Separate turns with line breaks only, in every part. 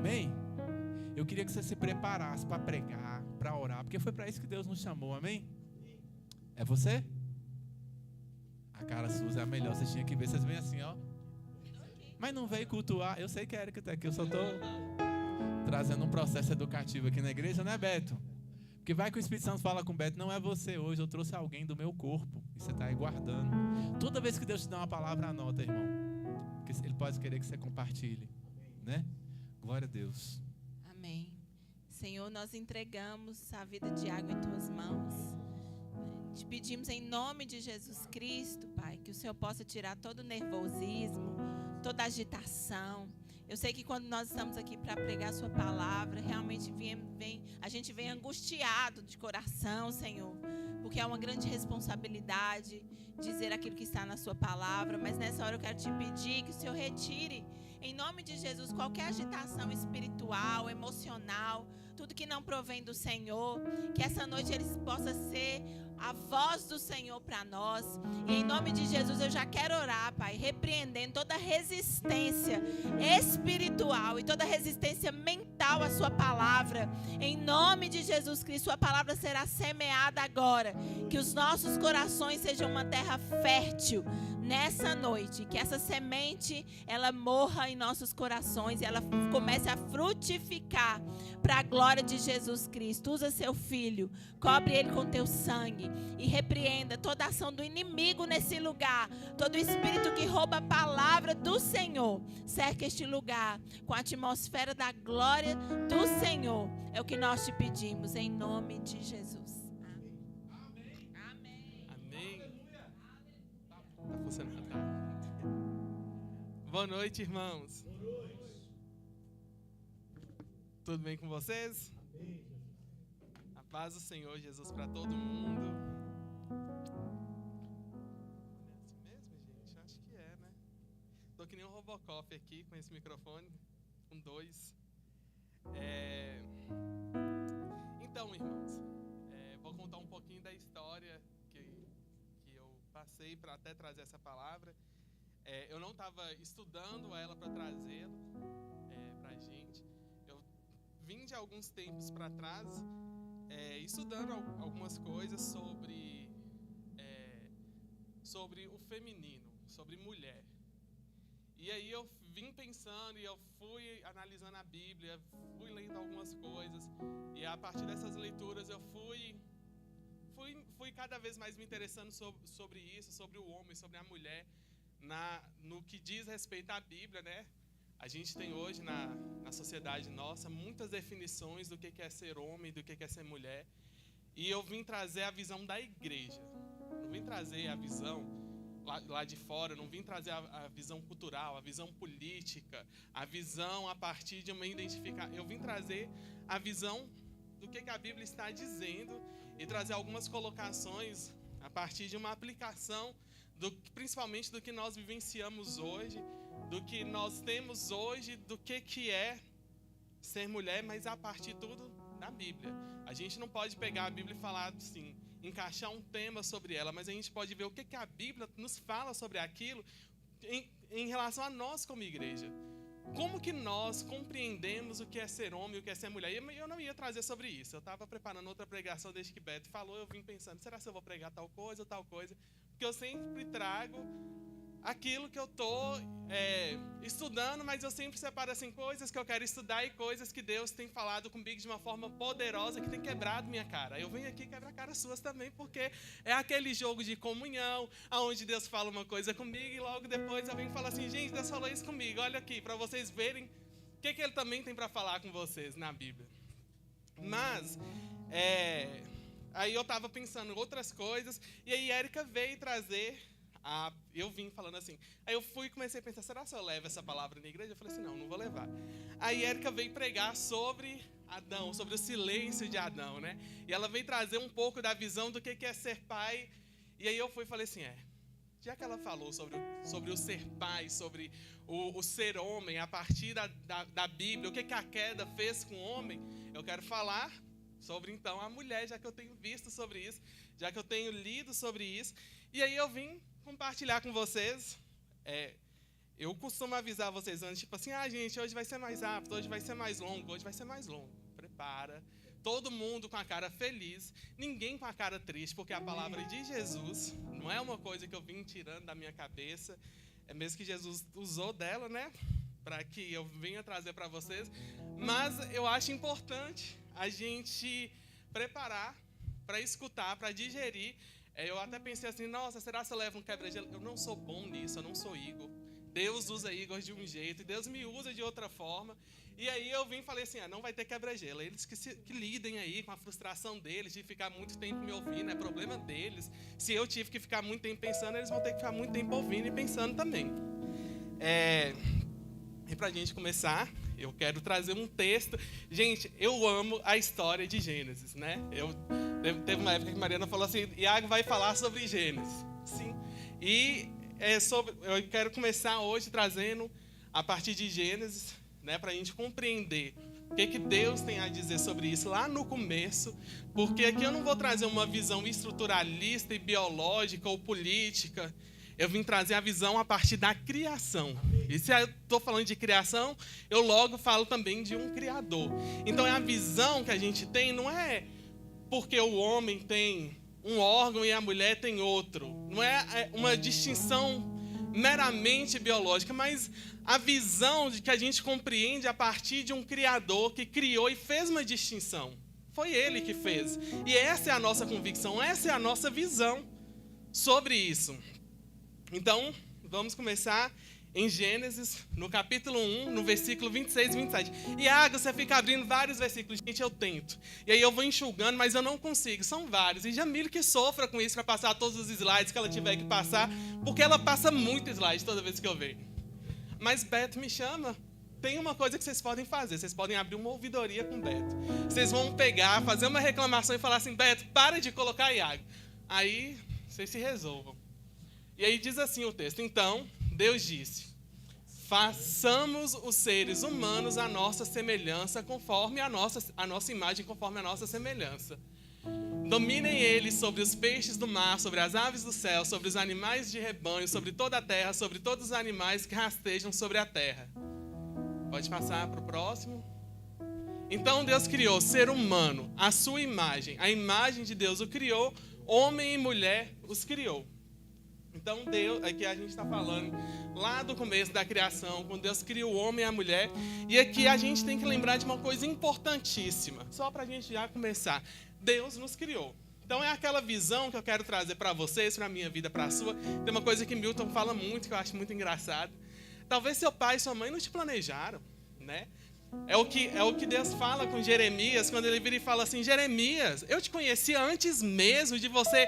Amém? Eu queria que você se preparasse para pregar, para orar, porque foi para isso que Deus nos chamou, amém? É você? A cara Suzy é a melhor, vocês tinham que ver, vocês vêm assim, ó. Mas não veio cultuar, eu sei que a Erika está aqui, eu só estou trazendo um processo educativo aqui na igreja, né, Beto? Porque vai que o Espírito Santo fala com o Beto, não é você hoje, eu trouxe alguém do meu corpo, e você está aí guardando. Toda vez que Deus te dá uma palavra, anota, irmão, porque Ele pode querer que você compartilhe, né? Glória a Deus.
Amém. Senhor, nós entregamos a vida de água em Tuas mãos. Te pedimos em nome de Jesus Cristo, Pai, que o Senhor possa tirar todo o nervosismo, toda a agitação. Eu sei que quando nós estamos aqui para pregar a Sua palavra, realmente a gente vem angustiado de coração, Senhor, porque é uma grande responsabilidade dizer aquilo que está na Sua palavra. Mas nessa hora eu quero te pedir que o Senhor retire, em nome de Jesus, qualquer agitação espiritual, emocional, tudo que não provém do Senhor, que essa noite eles possa ser a voz do Senhor para nós. E em nome de Jesus eu já quero orar, Pai, repreendendo toda resistência espiritual e toda resistência mental à Sua palavra. Em nome de Jesus Cristo, Sua palavra será semeada agora. Que os nossos corações sejam uma terra fértil nessa noite. Que essa semente, ela morra em nossos corações e ela comece a frutificar para a glória de Jesus Cristo. Usa Seu Filho, cobre Ele com Teu sangue e repreenda toda ação do inimigo nesse lugar. Todo espírito que rouba a palavra do Senhor, cerca este lugar com a atmosfera da glória do Senhor. É o que nós te pedimos em nome de Jesus. Amém. Amém.
Amém. Tá funcionando. Boa noite, irmãos. Tudo bem com vocês? A paz do Senhor Jesus para todo mundo. É assim mesmo, gente? Acho que é, né? Tô que nem um Robocop aqui com esse microfone, com dois. Então, irmãos, vou contar um pouquinho da história que eu passei para até trazer essa palavra. Eu não estava estudando ela para trazê-la para a gente. Eu vim de alguns tempos para trás estudando algumas coisas sobre o feminino, sobre mulher. E aí eu vim pensando e eu fui analisando a Bíblia, fui lendo algumas coisas. E a partir dessas leituras eu fui cada vez mais me interessando sobre isso, sobre o homem, sobre a mulher, no que diz respeito à Bíblia, né? A gente tem hoje na sociedade nossa muitas definições do que é ser homem, do que é ser mulher. E eu vim trazer a visão da igreja. Não vim trazer a visão lá de fora, não vim trazer a visão cultural, a visão política, a visão a partir de uma identificação. Eu vim trazer a visão do que a Bíblia está dizendo e trazer algumas colocações a partir de uma aplicação, principalmente do que nós vivenciamos hoje, do que nós temos hoje, do que é ser mulher, mas a partir tudo da Bíblia. A gente não pode pegar a Bíblia e falar assim, encaixar um tema sobre ela, mas a gente pode ver o que a Bíblia nos fala sobre aquilo em relação a nós como igreja. Como que nós compreendemos o que é ser homem e o que é ser mulher? E eu não ia trazer sobre isso. Eu estava preparando outra pregação desde que Beto falou, eu vim pensando, será que eu vou pregar tal coisa ou tal coisa? Porque eu sempre trago aquilo que eu estou estudando, mas eu sempre separo assim, coisas que eu quero estudar e coisas que Deus tem falado comigo de uma forma poderosa que tem quebrado minha cara. Eu venho aqui quebrar a cara suas também, porque é aquele jogo de comunhão, onde Deus fala uma coisa comigo e logo depois eu venho e falo assim, gente, Deus falou isso comigo, olha aqui, para vocês verem o que Ele também tem para falar com vocês na Bíblia. Mas, aí eu estava pensando em outras coisas, e aí a Erika veio trazer... eu vim falando assim. Aí eu fui e comecei a pensar, será que eu levo essa palavra na igreja? Eu falei assim, não vou levar. Aí a Erika veio pregar sobre Adão, sobre o silêncio de Adão, né? E ela veio trazer um pouco da visão do que é ser pai. E aí eu fui e falei assim, já que ela falou sobre o ser pai, sobre o ser homem, a partir da Bíblia, o que a queda fez com o homem, eu quero falar sobre então a mulher, já que eu tenho visto sobre isso, já que eu tenho lido sobre isso. E aí eu vim compartilhar com vocês. eu costumo avisar vocês antes, tipo assim, gente, hoje vai ser mais rápido, hoje vai ser mais longo, hoje vai ser mais longo. Prepara. Todo mundo com a cara feliz, ninguém com a cara triste, porque a palavra de Jesus não é uma coisa que eu vim tirando da minha cabeça, é mesmo que Jesus usou dela, né, para que eu venha trazer para vocês, mas eu acho importante a gente preparar para escutar, para digerir. Eu até pensei assim, nossa, será que eu levo um quebra-gelo? Eu não sou bom nisso, eu não sou Igor. Deus usa Igor de um jeito, e Deus me usa de outra forma. E aí eu vim e falei assim, não vai ter quebra-gelo. Eles que lidem aí com a frustração deles de ficar muito tempo me ouvindo, é problema deles. Se eu tive que ficar muito tempo pensando, eles vão ter que ficar muito tempo ouvindo e pensando também. E pra gente começar, eu quero trazer um texto. Gente, eu amo a história de Gênesis, né? Teve uma época que Mariana falou assim, Iago vai falar sobre Gênesis. Sim. E eu quero começar hoje trazendo, a partir de Gênesis, né, para a gente compreender o que Deus tem a dizer sobre isso lá no começo, porque aqui eu não vou trazer uma visão estruturalista e biológica ou política, eu vim trazer a visão a partir da criação. E se eu estou falando de criação, eu logo falo também de um criador. Então a visão que a gente tem não é porque o homem tem um órgão e a mulher tem outro, não é uma distinção meramente biológica, mas a visão de que a gente compreende a partir de um Criador que criou e fez uma distinção. Foi Ele que fez. E essa é a nossa convicção, essa é a nossa visão sobre isso. Então, vamos começar em Gênesis, no capítulo 1, no versículo 26 e 27. Iago, você fica abrindo vários versículos. Gente, eu tento. E aí eu vou enxugando, mas eu não consigo. São vários. E Jamile que sofra com isso para passar todos os slides que ela tiver que passar, porque ela passa muito slide toda vez que eu vejo. Mas Beto me chama. Tem uma coisa que vocês podem fazer. Vocês podem abrir uma ouvidoria com Beto. Vocês vão pegar, fazer uma reclamação e falar assim, Beto, para de colocar Iago. Aí, vocês se resolvam. E aí diz assim o texto. Então, Deus disse, façamos os seres humanos a nossa semelhança, conforme a nossa imagem, conforme a nossa semelhança. Dominem eles sobre os peixes do mar, sobre as aves do céu, sobre os animais de rebanho, sobre toda a terra, sobre todos os animais que rastejam sobre a terra. Pode passar para o próximo. Então Deus criou o ser humano, a sua imagem. A imagem de Deus o criou, homem e mulher os criou. Então Deus, aqui a gente está falando lá do começo da criação, quando Deus criou o homem e a mulher. E aqui a gente tem que lembrar de uma coisa importantíssima, só para a gente já começar. Deus nos criou. Então é aquela visão que eu quero trazer para vocês, para a minha vida, para a sua. Tem uma coisa que Milton fala muito, que eu acho muito engraçado. Talvez seu pai e sua mãe não te planejaram, né? É o que Deus fala com Jeremias, quando ele vira e fala assim, Jeremias, eu te conheci antes mesmo de você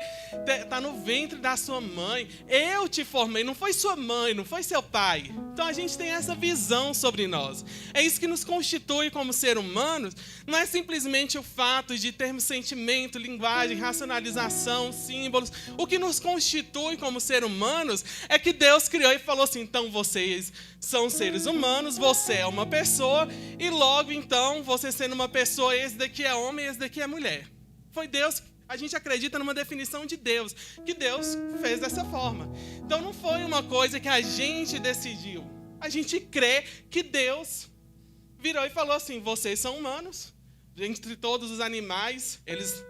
estar no ventre da sua mãe. Eu te formei, não foi sua mãe, não foi seu pai. Então a gente tem essa visão sobre nós. É isso que nos constitui como seres humanos. Não é simplesmente o fato de termos sentimento, linguagem, racionalização, símbolos. O que nos constitui como seres humanos é que Deus criou e falou assim, então vocês são seres humanos, você é uma pessoa, e logo então, você sendo uma pessoa, esse daqui é homem, esse daqui é mulher. Foi Deus, a gente acredita numa definição de Deus, que Deus fez dessa forma. Então não foi uma coisa que a gente decidiu. A gente crê que Deus virou e falou assim, vocês são humanos, entre todos os animais, eles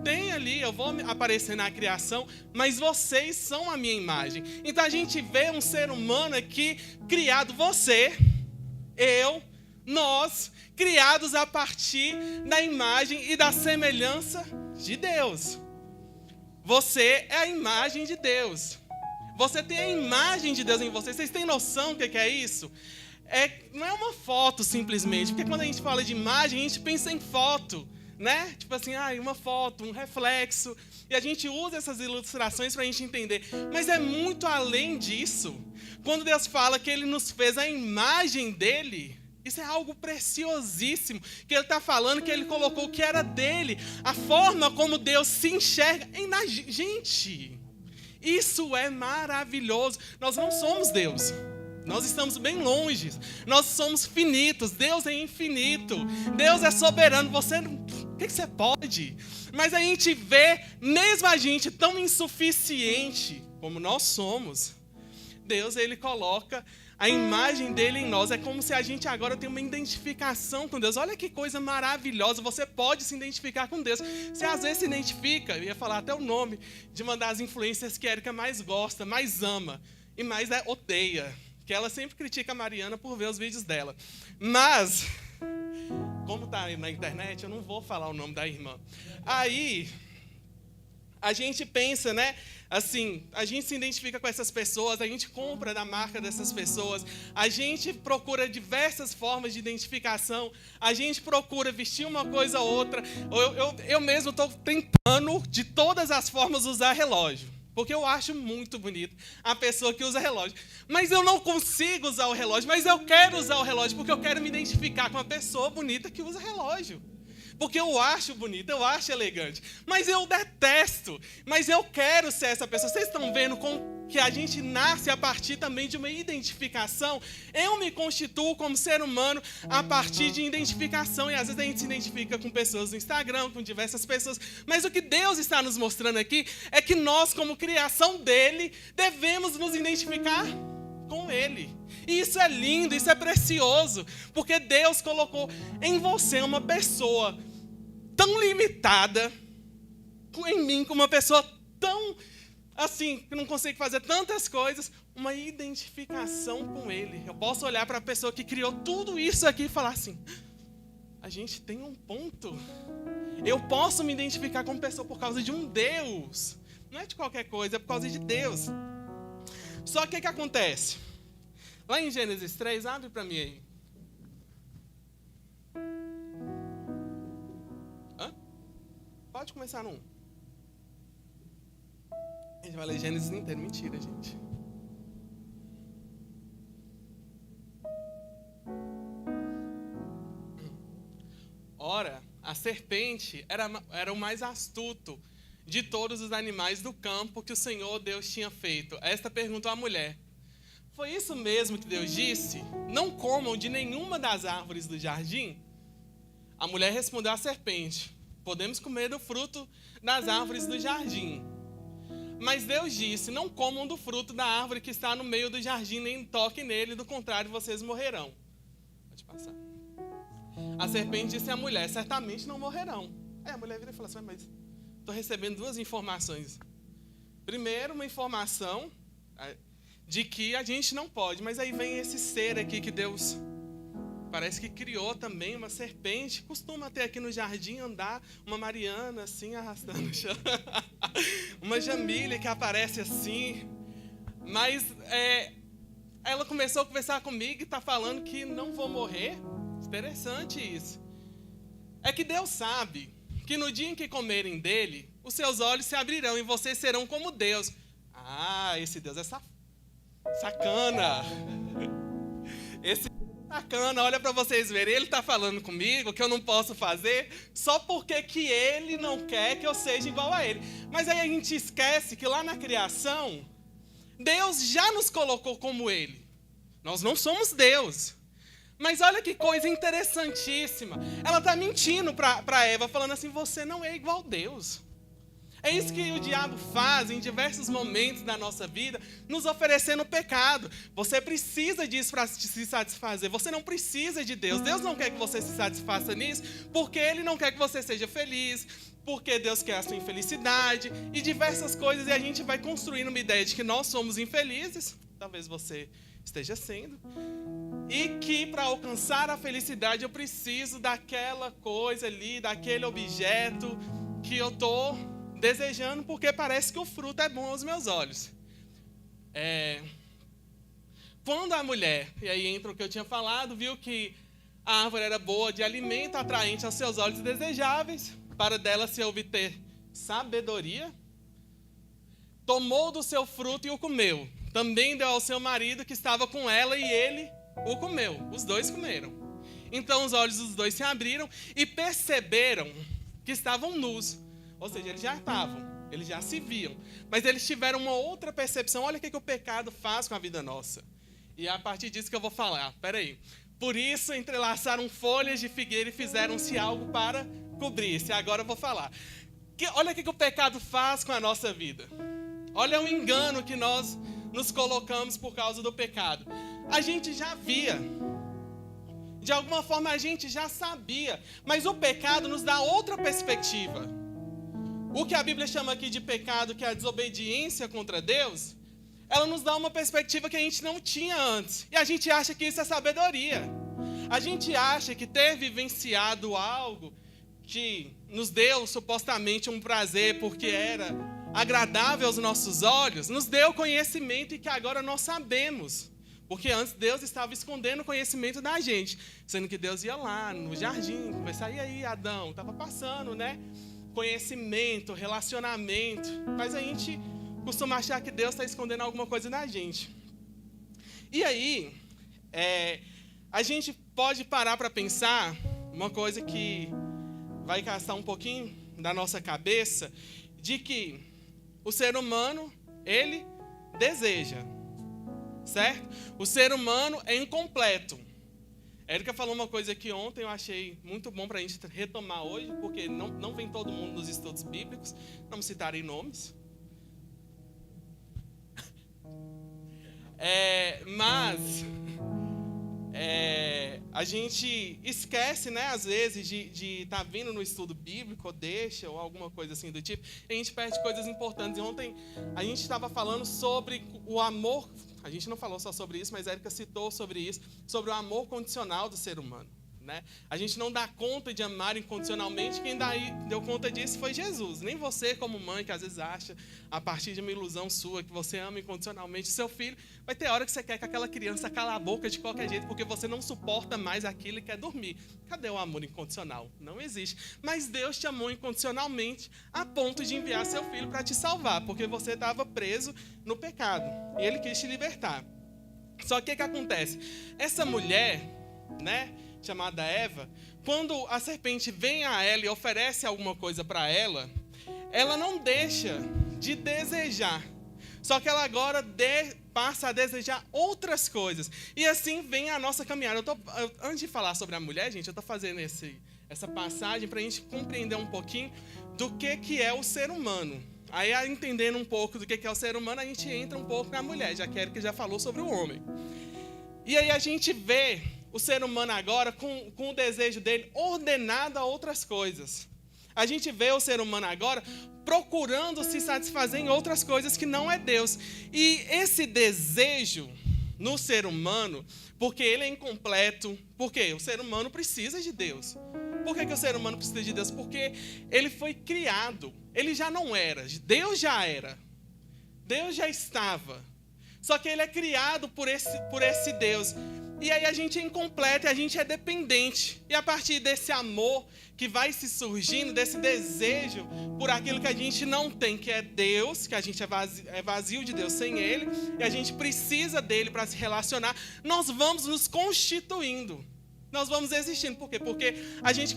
têm ali, eu vou aparecer na criação, mas vocês são a minha imagem. Então a gente vê um ser humano aqui, criado, você, eu, nós, criados a partir da imagem e da semelhança de Deus. Você é a imagem de Deus. Você tem a imagem de Deus em você. Vocês têm noção do que é isso? Não é uma foto simplesmente, porque quando a gente fala de imagem, a gente pensa em foto, né? Tipo assim, uma foto, um reflexo. E a gente usa essas ilustrações para a gente entender. Mas é muito além disso. Quando Deus fala que Ele nos fez a imagem dEle, isso é algo preciosíssimo. Que Ele está falando que Ele colocou o que era dEle. A forma como Deus se enxerga na gente. Isso é maravilhoso. Nós não somos Deus. Nós estamos bem longe. Nós somos finitos. Deus é infinito. Deus é soberano. O que você pode? Mas a gente vê, mesmo a gente tão insuficiente como nós somos, Deus, Ele coloca a imagem dele em nós. É como se a gente agora tem uma identificação com Deus. Olha que coisa maravilhosa. Você pode se identificar com Deus. Você às vezes se identifica, eu ia falar até o nome de uma das influências que a Erika mais gosta, mais ama e mais odeia. Que ela sempre critica a Mariana por ver os vídeos dela. Mas, como está na internet, eu não vou falar o nome da irmã. Aí, a gente pensa, né? Assim, a gente se identifica com essas pessoas, a gente compra da marca dessas pessoas, a gente procura diversas formas de identificação, a gente procura vestir uma coisa ou outra. Eu mesmo estou tentando, de todas as formas, usar relógio, porque eu acho muito bonito a pessoa que usa relógio. Mas eu não consigo usar o relógio, mas eu quero usar o relógio, porque eu quero me identificar com uma pessoa bonita que usa relógio. Porque eu acho bonito, eu acho elegante. Mas eu detesto. Mas eu quero ser essa pessoa. Vocês estão vendo como que a gente nasce a partir também de uma identificação? Eu me constituo como ser humano a partir de identificação. E às vezes a gente se identifica com pessoas no Instagram, com diversas pessoas. Mas o que Deus está nos mostrando aqui é que nós, como criação dele, devemos nos identificar com ele. E isso é lindo, isso é precioso, porque Deus colocou em você uma pessoa tão limitada, em mim, como uma pessoa tão assim, que não consegue fazer tantas coisas, uma identificação com ele. Eu posso olhar para a pessoa que criou tudo isso aqui e falar assim, a gente tem um ponto. Eu posso me identificar como pessoa por causa de um Deus. Não é de qualquer coisa, é por causa de Deus. Só que o que acontece? Lá em Gênesis 3, abre para mim aí. Pode começar no 1. A gente vai ler Gênesis inteiro. Mentira, gente. Ora, a serpente era o mais astuto de todos os animais do campo que o Senhor Deus tinha feito. Esta perguntou à mulher. Foi isso mesmo que Deus disse? Não comam de nenhuma das árvores do jardim? A mulher respondeu à serpente. Podemos comer do fruto das árvores do jardim. Mas Deus disse, não comam do fruto da árvore que está no meio do jardim, nem toquem nele, do contrário vocês morrerão. Pode passar. A serpente disse à mulher, certamente não morrerão. Aí a mulher vira e fala assim, mas estou recebendo duas informações. Primeiro, uma informação de que a gente não pode, mas aí vem esse ser aqui que Deus parece que criou também, uma serpente, costuma ter aqui no jardim andar, uma Mariana assim, arrastando o chão, uma Jamília que aparece assim, mas ela começou a conversar comigo e está falando que não vou morrer. Interessante isso. É que Deus sabe que no dia em que comerem dele, os seus olhos se abrirão e vocês serão como Deus. Ah, esse Deus é sacana. Esse sacana, olha para vocês verem, ele está falando comigo que eu não posso fazer só porque que ele não quer que eu seja igual a ele. Mas aí a gente esquece que lá na criação, Deus já nos colocou como ele. Nós não somos Deus. Mas olha que coisa interessantíssima. Ela está mentindo para Eva, falando assim, você não é igual a Deus. É isso que o diabo faz em diversos momentos da nossa vida, nos oferecendo o pecado. Você precisa disso para se satisfazer. Você não precisa de Deus. Deus não quer que você se satisfaça nisso, porque Ele não quer que você seja feliz, porque Deus quer a sua infelicidade e diversas coisas. E a gente vai construindo uma ideia de que nós somos infelizes. Talvez você esteja sendo. E que para alcançar a felicidade eu preciso daquela coisa ali, daquele objeto que eu estou desejando, porque parece que o fruto é bom aos meus olhos. Quando a mulher, e aí entra o que eu tinha falado, viu que a árvore era boa de alimento, atraente aos seus olhos desejáveis, para dela se obter sabedoria, tomou do seu fruto e o comeu. Também deu ao seu marido que estava com ela e ele o comeu. Os dois comeram. Então os olhos dos dois se abriram e perceberam que estavam nus. Ou seja, eles já estavam, eles já se viam. Mas eles tiveram uma outra percepção. Olha o que o pecado faz com a vida nossa. E é a partir disso que eu vou falar. Peraí. Por isso entrelaçaram folhas de figueira e fizeram-se algo para cobrir-se. Agora eu vou falar. Olha o que o pecado faz com a nossa vida. Olha o engano que nós nos colocamos por causa do pecado. a gente já via. De alguma forma a gente já sabia. Mas o pecado nos dá outra perspectiva. O que a Bíblia chama aqui de pecado, que é a desobediência contra Deus, ela nos dá uma perspectiva que a gente não tinha antes. E a gente acha que isso é sabedoria. A gente acha que ter vivenciado algo que nos deu supostamente um prazer porque era agradável aos nossos olhos, nos deu conhecimento e que agora nós sabemos. Porque antes Deus estava escondendo o conhecimento da gente, sendo que Deus ia lá no jardim, conversar, e aí Adão, estava passando, né? Conhecimento, relacionamento, mas a gente costuma achar que Deus está escondendo alguma coisa da gente. E aí, a gente pode parar para pensar uma coisa que vai castar um pouquinho da nossa cabeça, de que o ser humano, ele deseja, certo? O ser humano é incompleto. Érica falou uma coisa aqui ontem, eu achei muito bom para a gente retomar hoje, porque não vem todo mundo nos estudos bíblicos, não citarei nomes. A gente esquece, né, às vezes, de estar vindo no estudo bíblico, ou deixa, ou alguma coisa assim do tipo, e a gente perde coisas importantes. E ontem a gente estava falando sobre o amor, a gente não falou só sobre isso, mas a Érica citou sobre isso, sobre o amor condicional do ser humano. Né? A gente não dá conta de amar incondicionalmente, quem deu conta disso foi Jesus. Nem você, como mãe, que às vezes acha, a partir de uma ilusão sua, que você ama incondicionalmente seu filho, vai ter hora que você quer que aquela criança cala a boca de qualquer jeito, porque você não suporta mais aquilo e quer dormir. Cadê o amor incondicional? Não existe. Mas Deus te amou incondicionalmente a ponto de enviar seu filho para te salvar, porque você estava preso no pecado, e Ele quis te libertar. Só que o que acontece? Essa mulher, né, chamada Eva, quando a serpente vem a ela e oferece alguma coisa para ela, ela não deixa de desejar. Só que ela agora passa a desejar outras coisas. E assim vem a nossa caminhada. Antes de falar sobre a mulher, gente, eu estou fazendo essa passagem para a gente compreender um pouquinho do que é o ser humano. Aí, entendendo um pouco do que é o ser humano, a gente entra um pouco na mulher, já que a Érica já falou sobre o homem. E aí a gente vê o ser humano agora com o desejo dele ordenado a outras coisas. A gente vê o ser humano agora procurando se satisfazer em outras coisas que não é Deus. E esse desejo no ser humano, porque ele é incompleto, porque o ser humano precisa de Deus. Por que o ser humano precisa de Deus? Porque ele foi criado, ele já não era, Deus já era, Deus já estava. Só que ele é criado por esse Deus. E aí a gente é incompleto, a gente é dependente. E a partir desse amor que vai se surgindo, desse desejo por aquilo que a gente não tem, que é Deus, que a gente é vazio de Deus sem Ele, e a gente precisa dele para se relacionar, nós vamos nos constituindo. Nós vamos existindo. Por quê? Porque a gente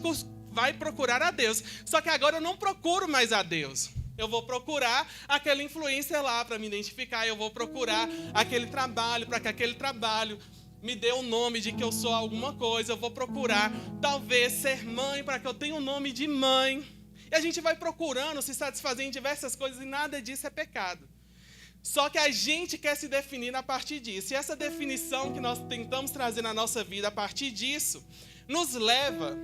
vai procurar a Deus. Só que agora eu não procuro mais a Deus. Eu vou procurar aquela influência lá para me identificar. Eu vou procurar aquele trabalho, para que aquele trabalho me dê o nome de que eu sou alguma coisa. Eu vou procurar, talvez, ser mãe, para que eu tenha o nome de mãe. E a gente vai procurando se satisfazer em diversas coisas, e nada disso é pecado. Só que a gente quer se definir a partir disso. E essa definição que nós tentamos trazer na nossa vida a partir disso, nos leva...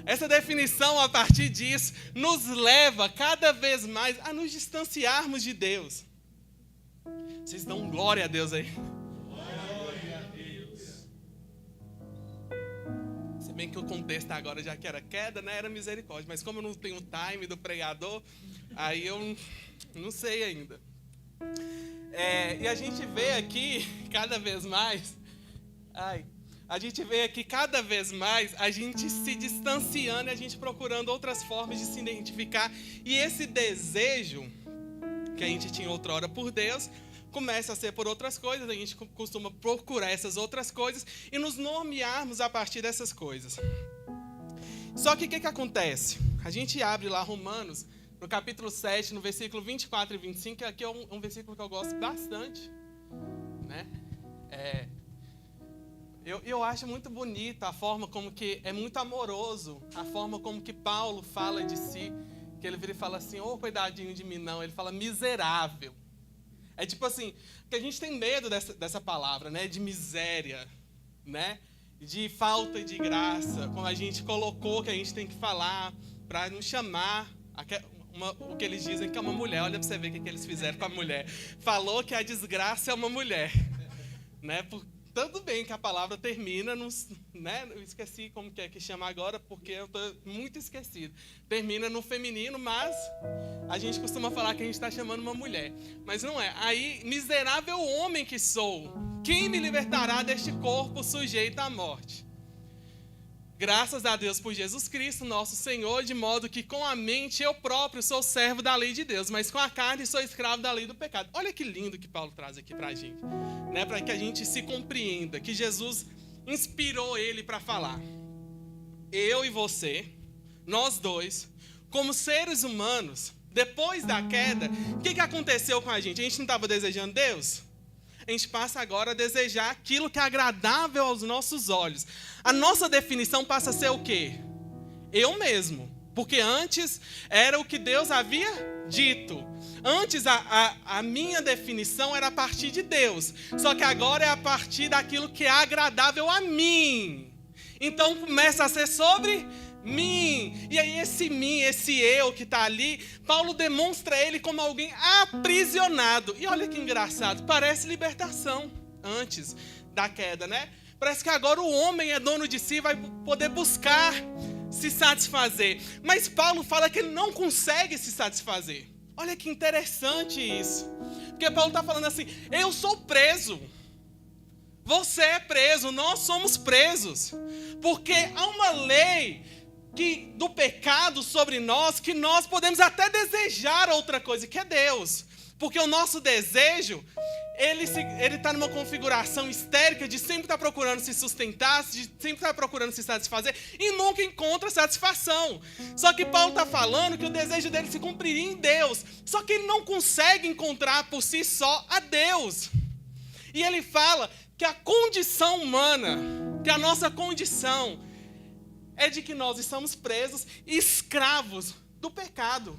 Essa definição a partir disso nos leva cada vez mais a nos distanciarmos de Deus. Vocês dão glória a Deus aí. Glória a Deus. Se bem que o contexto agora, já que era queda, né, era misericórdia. Mas como eu não tenho o time do pregador, aí eu não sei ainda. E a gente vê aqui cada vez mais... A gente vê aqui cada vez mais a gente se distanciando e a gente procurando outras formas de se identificar. E esse desejo que a gente tinha outrora por Deus começa a ser por outras coisas. A gente costuma procurar essas outras coisas e nos nomearmos a partir dessas coisas. Só que o que acontece? A gente abre lá Romanos, no capítulo 7, no versículo 24 e 25, que aqui é um versículo que eu gosto bastante, né? Eu acho muito bonita a forma como que é muito amoroso, a forma como que Paulo fala de si, que ele vira e fala assim, coitadinho de mim não, ele fala miserável. É tipo assim, que a gente tem medo dessa palavra, né? De miséria, né? De falta de graça. Como a gente colocou que a gente tem que falar para não chamar o que eles dizem que é uma mulher. Olha para você ver o que eles fizeram com a mulher. Falou que a desgraça é uma mulher, né? Tudo bem que a palavra termina, né? Eu esqueci como que chama agora, porque eu estou muito esquecido. Termina no feminino, mas a gente costuma falar que a gente está chamando uma mulher. Mas não é. Aí, miserável homem que sou, quem me libertará deste corpo sujeito à morte? Graças a Deus por Jesus Cristo, nosso Senhor, de modo que com a mente eu próprio sou servo da lei de Deus, mas com a carne sou escravo da lei do pecado. Olha que lindo que Paulo traz aqui para a gente, né? Para que a gente se compreenda, que Jesus inspirou ele para falar. Eu e você, nós dois, como seres humanos, depois da queda, o que aconteceu com a gente? A gente não estava desejando Deus? A gente passa agora a desejar aquilo que é agradável aos nossos olhos. A nossa definição passa a ser o quê? Eu mesmo. Porque antes era o que Deus havia dito. Antes a minha definição era a partir de Deus. Só que agora é a partir daquilo que é agradável a mim. Então começa a ser sobre mim. E aí esse mim, esse eu que está ali, Paulo demonstra ele como alguém aprisionado. E olha que engraçado, parece libertação antes da queda, né? Parece que agora o homem é dono de si, vai poder buscar se satisfazer. Mas Paulo fala que ele não consegue se satisfazer. Olha que interessante isso. Porque Paulo está falando assim, eu sou preso. Você é preso, nós somos presos. Porque há uma lei do pecado sobre nós, que nós podemos até desejar outra coisa, que é Deus. Porque o nosso desejo, ele está numa configuração histérica de sempre estar procurando se sustentar, de sempre estar procurando se satisfazer, e nunca encontra satisfação. Só que Paulo está falando que o desejo dele se cumpriria em Deus. Só que ele não consegue encontrar por si só a Deus. E ele fala que a condição humana, que a nossa condição é de que nós estamos presos, escravos do pecado.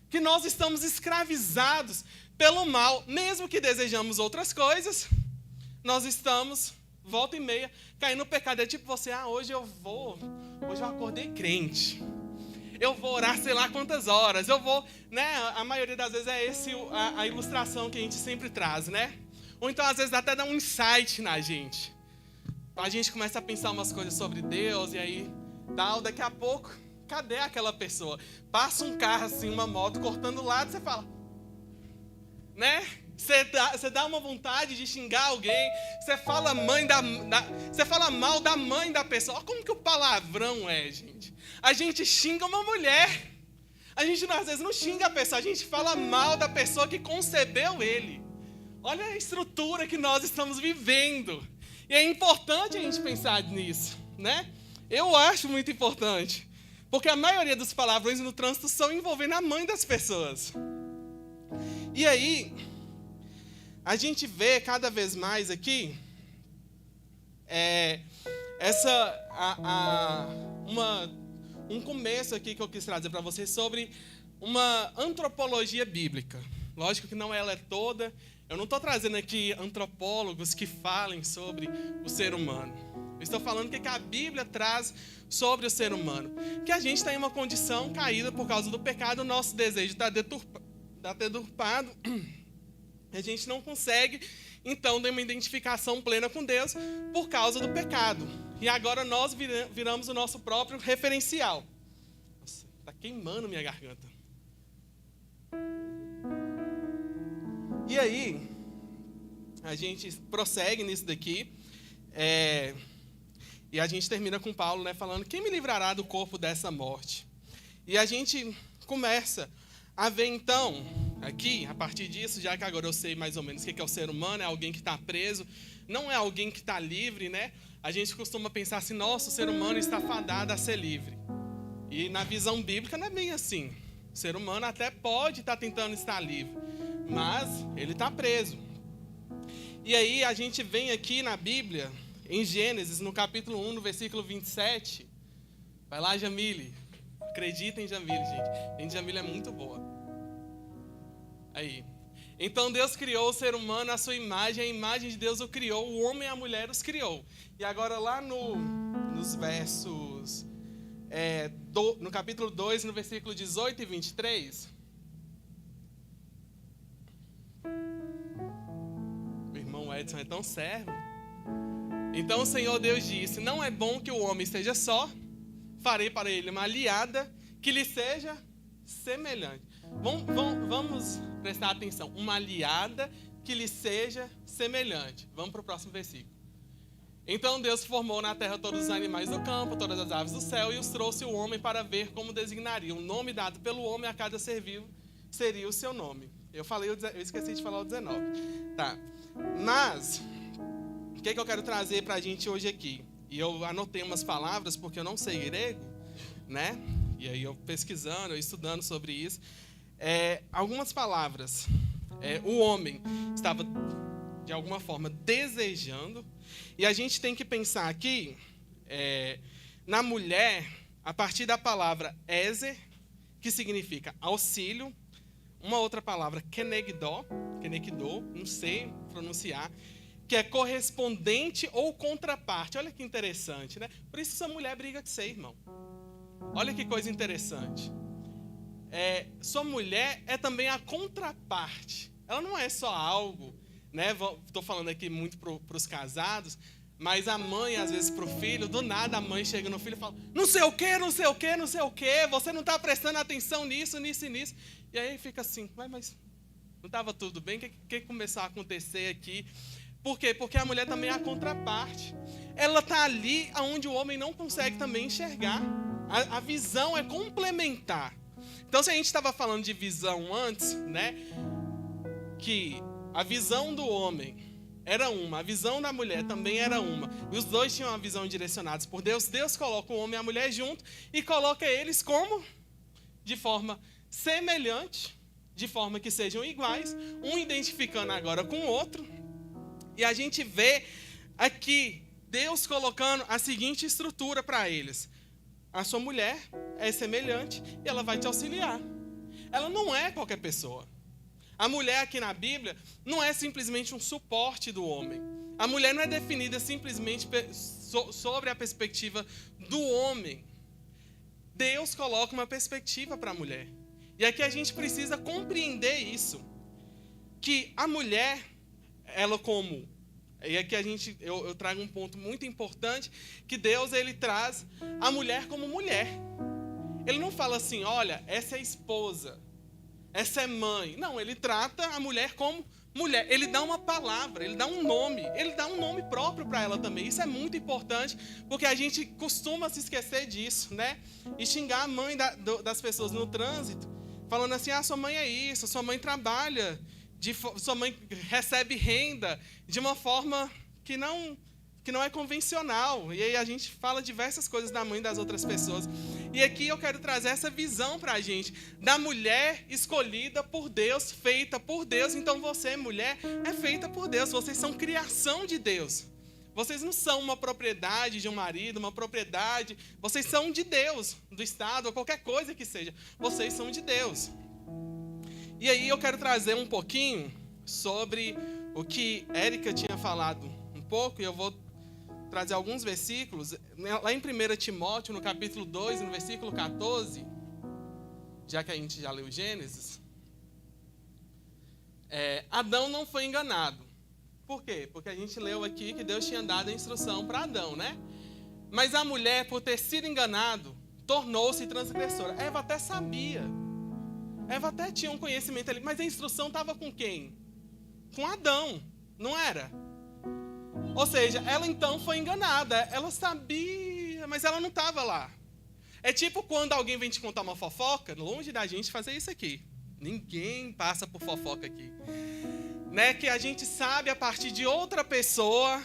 Que nós estamos escravizados pelo mal. Mesmo que desejamos outras coisas, nós estamos, volta e meia, caindo no pecado. É tipo você, hoje eu acordei crente. Eu vou orar sei lá quantas horas. Eu vou, né? A maioria das vezes é a ilustração que a gente sempre traz, né? Ou então às vezes até dá um insight na gente. A gente começa a pensar umas coisas sobre Deus e aí, daqui a pouco, cadê aquela pessoa? Passa um carro assim, uma moto, cortando o lado, você fala, né? Você dá uma vontade de xingar alguém, você fala você fala mal da mãe da pessoa. Olha como que o palavrão é, gente. A gente xinga uma mulher. A gente às vezes não xinga a pessoa, a gente fala mal da pessoa que concebeu ele. Olha a estrutura que nós estamos vivendo. E é importante a gente pensar nisso, né? Eu acho muito importante. Porque a maioria dos palavrões no trânsito são envolvendo a mãe das pessoas. E aí, a gente vê cada vez mais aqui um começo aqui que eu quis trazer para vocês sobre uma antropologia bíblica. Lógico que não ela é toda. Eu não estou trazendo aqui antropólogos que falem sobre o ser humano. Eu estou falando o que a Bíblia traz sobre o ser humano. Que a gente está em uma condição caída por causa do pecado, o nosso desejo está deturpado. A gente não consegue, então, ter uma identificação plena com Deus por causa do pecado. E agora nós viramos o nosso próprio referencial. Nossa, está queimando minha garganta. E aí, a gente prossegue nisso daqui, e a gente termina com Paulo, né, falando, quem me livrará do corpo dessa morte? E a gente começa a ver então, aqui, a partir disso, já que agora eu sei mais ou menos o que é o ser humano, é alguém que está preso, não é alguém que está livre, né? A gente costuma pensar assim, nossa, o ser humano está fadado a ser livre. E na visão bíblica não é bem assim. O ser humano até pode estar tentando estar livre, mas ele está preso. E aí a gente vem aqui na Bíblia, em Gênesis, no capítulo 1, no versículo 27. Vai lá, Jamile. Acredita em Jamile, gente. Em Jamile é muito boa. Aí. Então Deus criou o ser humano à sua imagem, a imagem de Deus o criou, o homem e a mulher os criou. E agora lá nos versos, no capítulo 2, no versículo 18 e 23... O irmão Edson é tão servo. Então o Senhor Deus disse: não é bom que o homem esteja só, farei para ele uma aliada que lhe seja semelhante. Vamos prestar atenção. Uma aliada que lhe seja semelhante. Vamos para o próximo versículo. Então Deus formou na terra todos os animais do campo, todas as aves do céu, e os trouxe o homem para ver como designaria. O nome dado pelo homem a cada ser vivo seria o seu nome. Eu esqueci de falar o 19. Tá. Mas o que eu quero trazer para a gente hoje aqui? E eu anotei umas palavras porque eu não sei grego, né? E aí eu pesquisando, eu estudando sobre isso. Algumas palavras. O homem estava, de alguma forma, desejando. E a gente tem que pensar aqui, na mulher, a partir da palavra ezer, que significa auxílio. Uma outra palavra, kenegdo, não sei pronunciar, que é correspondente ou contraparte. Olha que interessante, né? Por isso essa mulher briga com você, irmão. Olha que coisa interessante. Sua mulher é também a contraparte. Ela não é só algo, né? Estou falando aqui muito para os casados, mas a mãe, às vezes, para o filho, do nada a mãe chega no filho e fala: não sei o quê, não sei o quê, não sei o quê, você não está prestando atenção nisso, nisso e nisso. E aí fica assim, mas não estava tudo bem? O que começou a acontecer aqui? Por quê? Porque a mulher também é a contraparte. Ela está ali onde o homem não consegue também enxergar. A visão é complementar. Então, se a gente estava falando de visão antes, né? Que a visão do homem era uma, a visão da mulher também era uma. E os dois tinham uma visão direcionados por Deus. Deus coloca o homem e a mulher junto e coloca eles como? De forma semelhante, de forma que sejam iguais, um identificando agora com o outro. E a gente vê aqui Deus colocando a seguinte estrutura para eles. A sua mulher é semelhante e ela vai te auxiliar. Ela não é qualquer pessoa. A mulher aqui na Bíblia não é simplesmente um suporte do homem. A mulher não é definida simplesmente sobre a perspectiva do homem. Deus coloca uma perspectiva para a mulher. E aqui a gente precisa compreender isso. Que a mulher, ela como... E aqui eu trago um ponto muito importante, que Deus, ele traz a mulher como mulher. Ele não fala assim, olha, essa é a esposa, essa é mãe. Não, ele trata a mulher como mulher. Ele dá uma palavra, ele dá um nome próprio para ela também. Isso é muito importante, porque a gente costuma se esquecer disso, né? E xingar a mãe das pessoas no trânsito, falando assim, sua mãe é isso, sua mãe trabalha, sua mãe recebe renda de uma forma que não é convencional. E aí a gente fala diversas coisas da mãe das outras pessoas. E aqui eu quero trazer essa visão para a gente, da mulher escolhida por Deus, feita por Deus. Então você, mulher, é feita por Deus. Vocês são criação de Deus. Vocês não são uma propriedade de um marido, uma propriedade. Vocês são de Deus, do Estado, ou qualquer coisa que seja. Vocês são de Deus. E aí eu quero trazer um pouquinho sobre o que Érica tinha falado um pouco, e eu vou trazer alguns versículos. Lá em 1 Timóteo, no capítulo 2, no versículo 14, já que a gente já leu Gênesis, Adão não foi enganado. Por quê? Porque a gente leu aqui que Deus tinha dado a instrução para Adão, né? Mas a mulher, por ter sido enganado, tornou-se transgressora. Eva até sabia. Eva até tinha um conhecimento ali, mas a instrução estava com quem? Com Adão, não era? Ou seja, ela então foi enganada. Ela sabia, mas ela não estava lá. É tipo quando alguém vem te contar uma fofoca, longe da gente fazer isso aqui. Ninguém passa por fofoca aqui. Né? Que a gente sabe a partir de outra pessoa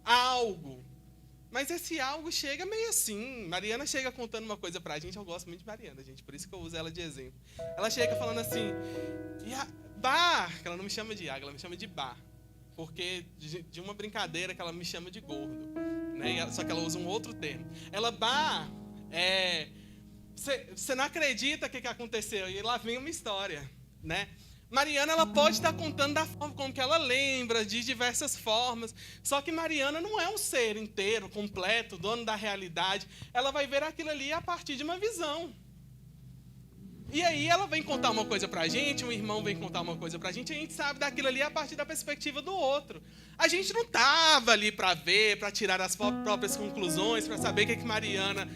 algo. Mas esse algo chega meio assim. Mariana chega contando uma coisa pra gente. Eu gosto muito de Mariana, gente. Por isso que eu uso ela de exemplo. Ela chega falando assim... Bah, que ela não me chama de Iago, ela me chama de Bah. Porque de uma brincadeira que ela me chama de gordo. Né? Só que ela usa um outro termo. Ela, Bah, você não acredita o que aconteceu. E lá vem uma história, né? Mariana, ela pode estar contando da forma como que ela lembra, de diversas formas. Só que Mariana não é um ser inteiro, completo, dono da realidade. Ela vai ver aquilo ali a partir de uma visão. E aí ela vem contar uma coisa pra gente, um irmão vem contar uma coisa pra gente, a gente sabe daquilo ali a partir da perspectiva do outro. A gente não estava ali para ver, para tirar as próprias conclusões, para saber o que Mariana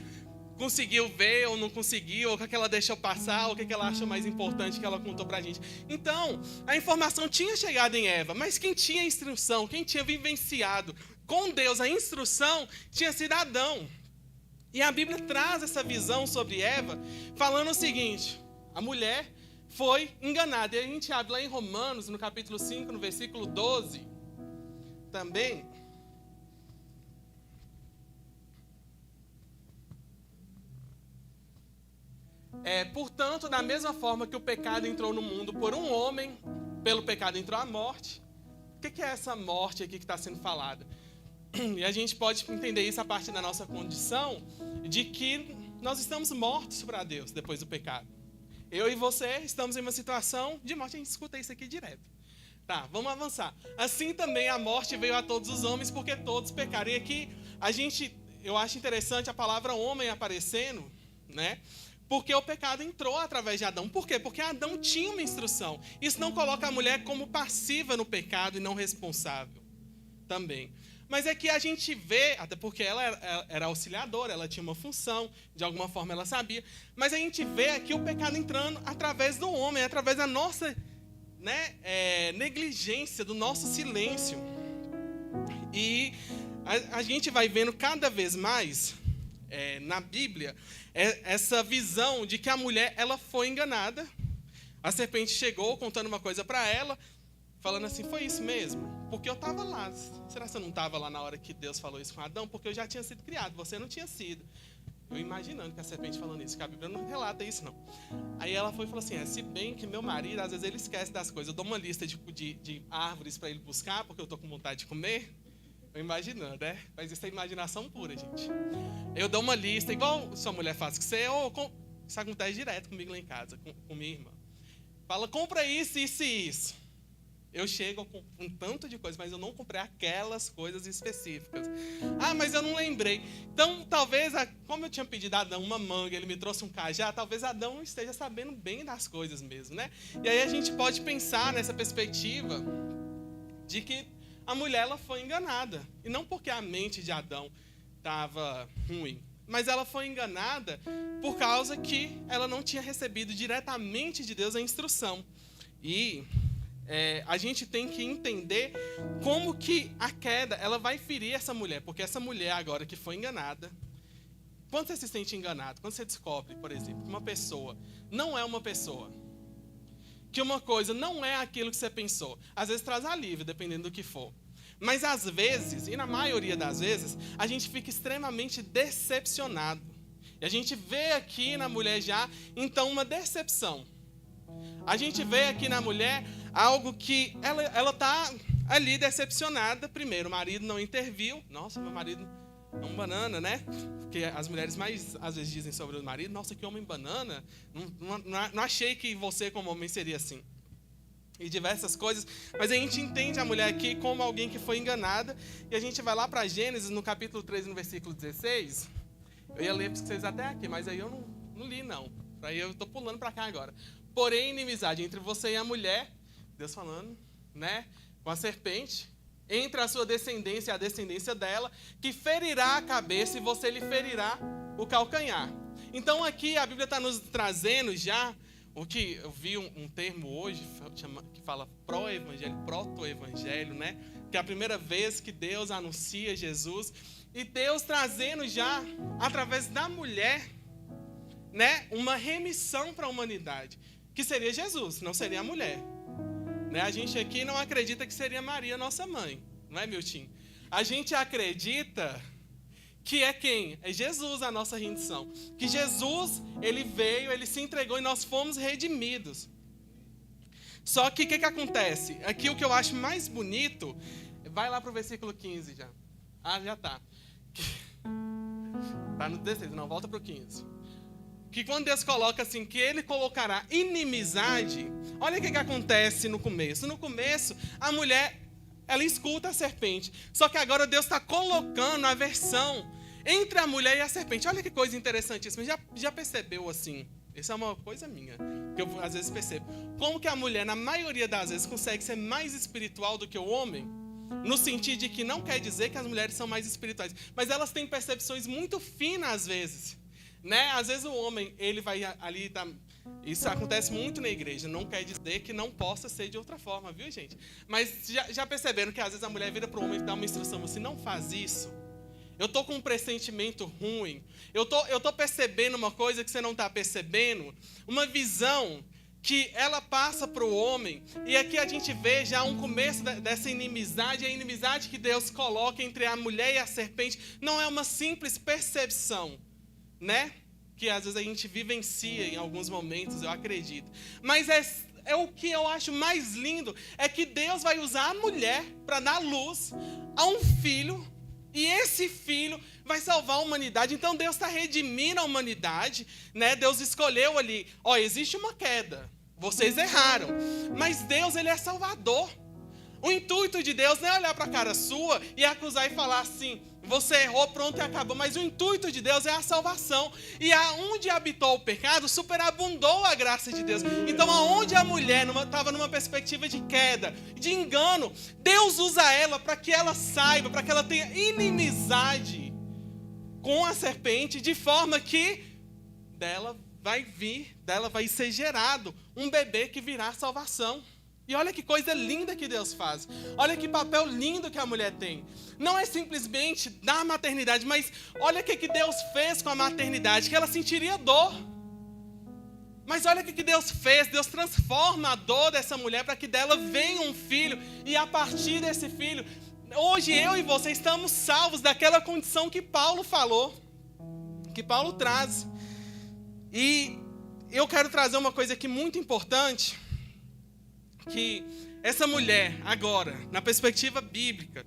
conseguiu ver ou não conseguiu, ou o que ela deixou passar, ou o que ela acha mais importante que ela contou pra gente. Então, a informação tinha chegado em Eva, mas quem tinha instrução, quem tinha vivenciado com Deus a instrução, tinha sido Adão. E a Bíblia traz essa visão sobre Eva, falando o seguinte: a mulher foi enganada. E a gente abre lá em Romanos, no capítulo 5, no versículo 12, também. Portanto, da mesma forma que o pecado entrou no mundo por um homem, pelo pecado entrou a morte. O que é essa morte aqui que está sendo falada? E a gente pode entender isso a partir da nossa condição de que nós estamos mortos para Deus depois do pecado. Eu e você estamos em uma situação de morte. A gente escuta isso aqui direto. Tá, vamos avançar. Assim também a morte veio a todos os homens, porque todos pecaram. E aqui eu acho interessante a palavra homem aparecendo, né? Porque o pecado entrou através de Adão. Por quê? Porque Adão tinha uma instrução. Isso não coloca a mulher como passiva no pecado e não responsável também. Mas é que a gente vê, até porque ela era auxiliadora, ela tinha uma função, de alguma forma ela sabia, mas a gente vê aqui o pecado entrando através do homem, através da nossa negligência, do nosso silêncio. E a gente vai vendo cada vez mais na Bíblia essa visão de que a mulher ela foi enganada. A serpente chegou contando uma coisa para ela, falando assim: foi isso mesmo? Porque eu estava lá. Será que você não estava lá na hora que Deus falou isso com Adão? Porque eu já tinha sido criado, você não tinha sido. Eu imaginando que a serpente falando isso, que a Bíblia não relata isso, não. Aí ela foi e falou assim: se bem que meu marido, às vezes ele esquece das coisas. Eu dou uma lista de árvores para ele buscar, porque eu estou com vontade de comer. Eu imaginando, né? Mas isso é imaginação pura, gente. Eu dou uma lista, igual sua mulher faz com você, isso acontece direto comigo lá em casa, com minha irmã. Fala, compra isso, isso e isso. Eu chego com um tanto de coisas, mas eu não comprei aquelas coisas específicas. Ah, mas eu não lembrei. Então, talvez, como eu tinha pedido a Adão uma manga, ele me trouxe um cajá, talvez Adão não esteja sabendo bem das coisas mesmo, né? E aí a gente pode pensar nessa perspectiva de que a mulher ela foi enganada. E não porque a mente de Adão estava ruim, mas ela foi enganada por causa que ela não tinha recebido diretamente de Deus a instrução. E a gente tem que entender como que a queda ela vai ferir essa mulher. Porque essa mulher agora que foi enganada, quando você se sente enganado, quando você descobre, por exemplo, que uma pessoa não é uma pessoa, que uma coisa não é aquilo que você pensou, às vezes traz alívio, dependendo do que for. Mas às vezes, e na maioria das vezes, a gente fica extremamente decepcionado. E a gente vê aqui na mulher já, então, uma decepção. A gente vê aqui na mulher algo que ela está ali decepcionada. Primeiro, o marido não interviu. Nossa, meu marido é um banana, né? Porque as mulheres mais, às vezes, dizem sobre o marido: nossa, que homem banana. Não achei que você, como homem, seria assim. E diversas coisas. Mas a gente entende a mulher aqui como alguém que foi enganada. E a gente vai lá para Gênesis, no capítulo 3, no versículo 16. Eu ia ler para vocês até aqui, mas aí eu não li, não. Aí eu estou pulando para cá agora. Porém, inimizade entre você e a mulher, Deus falando, né, com a serpente, entre a sua descendência e a descendência dela, que ferirá a cabeça e você lhe ferirá o calcanhar. Então aqui a Bíblia está nos trazendo já, o que eu vi um termo hoje, que fala pró-evangelho, proto-evangelho, né, que é a primeira vez que Deus anuncia Jesus, e Deus trazendo já, através da mulher, né, uma remissão para a humanidade, que seria Jesus, não seria a mulher. Né? A gente aqui não acredita que seria Maria, nossa mãe, não é, Milton? A gente acredita que é quem? É Jesus a nossa rendição. Que Jesus, ele veio, ele se entregou e nós fomos redimidos. Só que o que acontece? Aqui o que eu acho mais bonito, vai lá para o versículo 15 já. Ah, já está. Está no 16, não, volta para o 15. que quando Deus coloca assim, que ele colocará inimizade, olha o que acontece no começo. No começo, a mulher, ela escuta a serpente. Só que agora Deus está colocando a aversão entre a mulher e a serpente. Olha que coisa interessantíssima. Já percebeu assim? Isso é uma coisa minha, que eu às vezes percebo. Como que a mulher, na maioria das vezes, consegue ser mais espiritual do que o homem? No sentido de que não quer dizer que as mulheres são mais espirituais, mas elas têm percepções muito finas às vezes. Né? Às vezes o homem, ele vai ali... Isso acontece muito na igreja, não quer dizer que não possa ser de outra forma, viu, gente? Mas já perceberam que às vezes a mulher vira para o homem e dá uma instrução assim, não faz isso. Eu estou com um pressentimento ruim. Eu tô percebendo uma coisa que você não está percebendo. Uma visão que ela passa para o homem. E aqui a gente vê já um começo dessa inimizade. A inimizade que Deus coloca entre a mulher e a serpente não é uma simples percepção, né? Que às vezes a gente vivencia em alguns momentos, eu acredito. Mas é o que eu acho mais lindo, é que Deus vai usar a mulher para dar luz a um filho, e esse filho vai salvar a humanidade. Então Deus está redimindo a humanidade, né? Deus escolheu ali, existe uma queda, vocês erraram, mas Deus, ele é salvador. O intuito de Deus não é olhar para a cara sua e acusar e falar assim, você errou, pronto e acabou. Mas o intuito de Deus é a salvação. E aonde habitou o pecado, superabundou a graça de Deus. Então aonde a mulher estava numa perspectiva de queda, de engano, Deus usa ela para que ela saiba, para que ela tenha inimizade com a serpente, de forma que dela vai ser gerado um bebê que virá salvação. E olha que coisa linda que Deus faz. Olha que papel lindo que a mulher tem. Não é simplesmente dar maternidade, mas olha o que Deus fez com a maternidade, que ela sentiria dor. Mas olha o que Deus fez. Deus transforma a dor dessa mulher para que dela venha um filho. E a partir desse filho, hoje eu e você estamos salvos daquela condição que Paulo falou, que Paulo traz. E eu quero trazer uma coisa aqui muito importante, que essa mulher, agora, na perspectiva bíblica,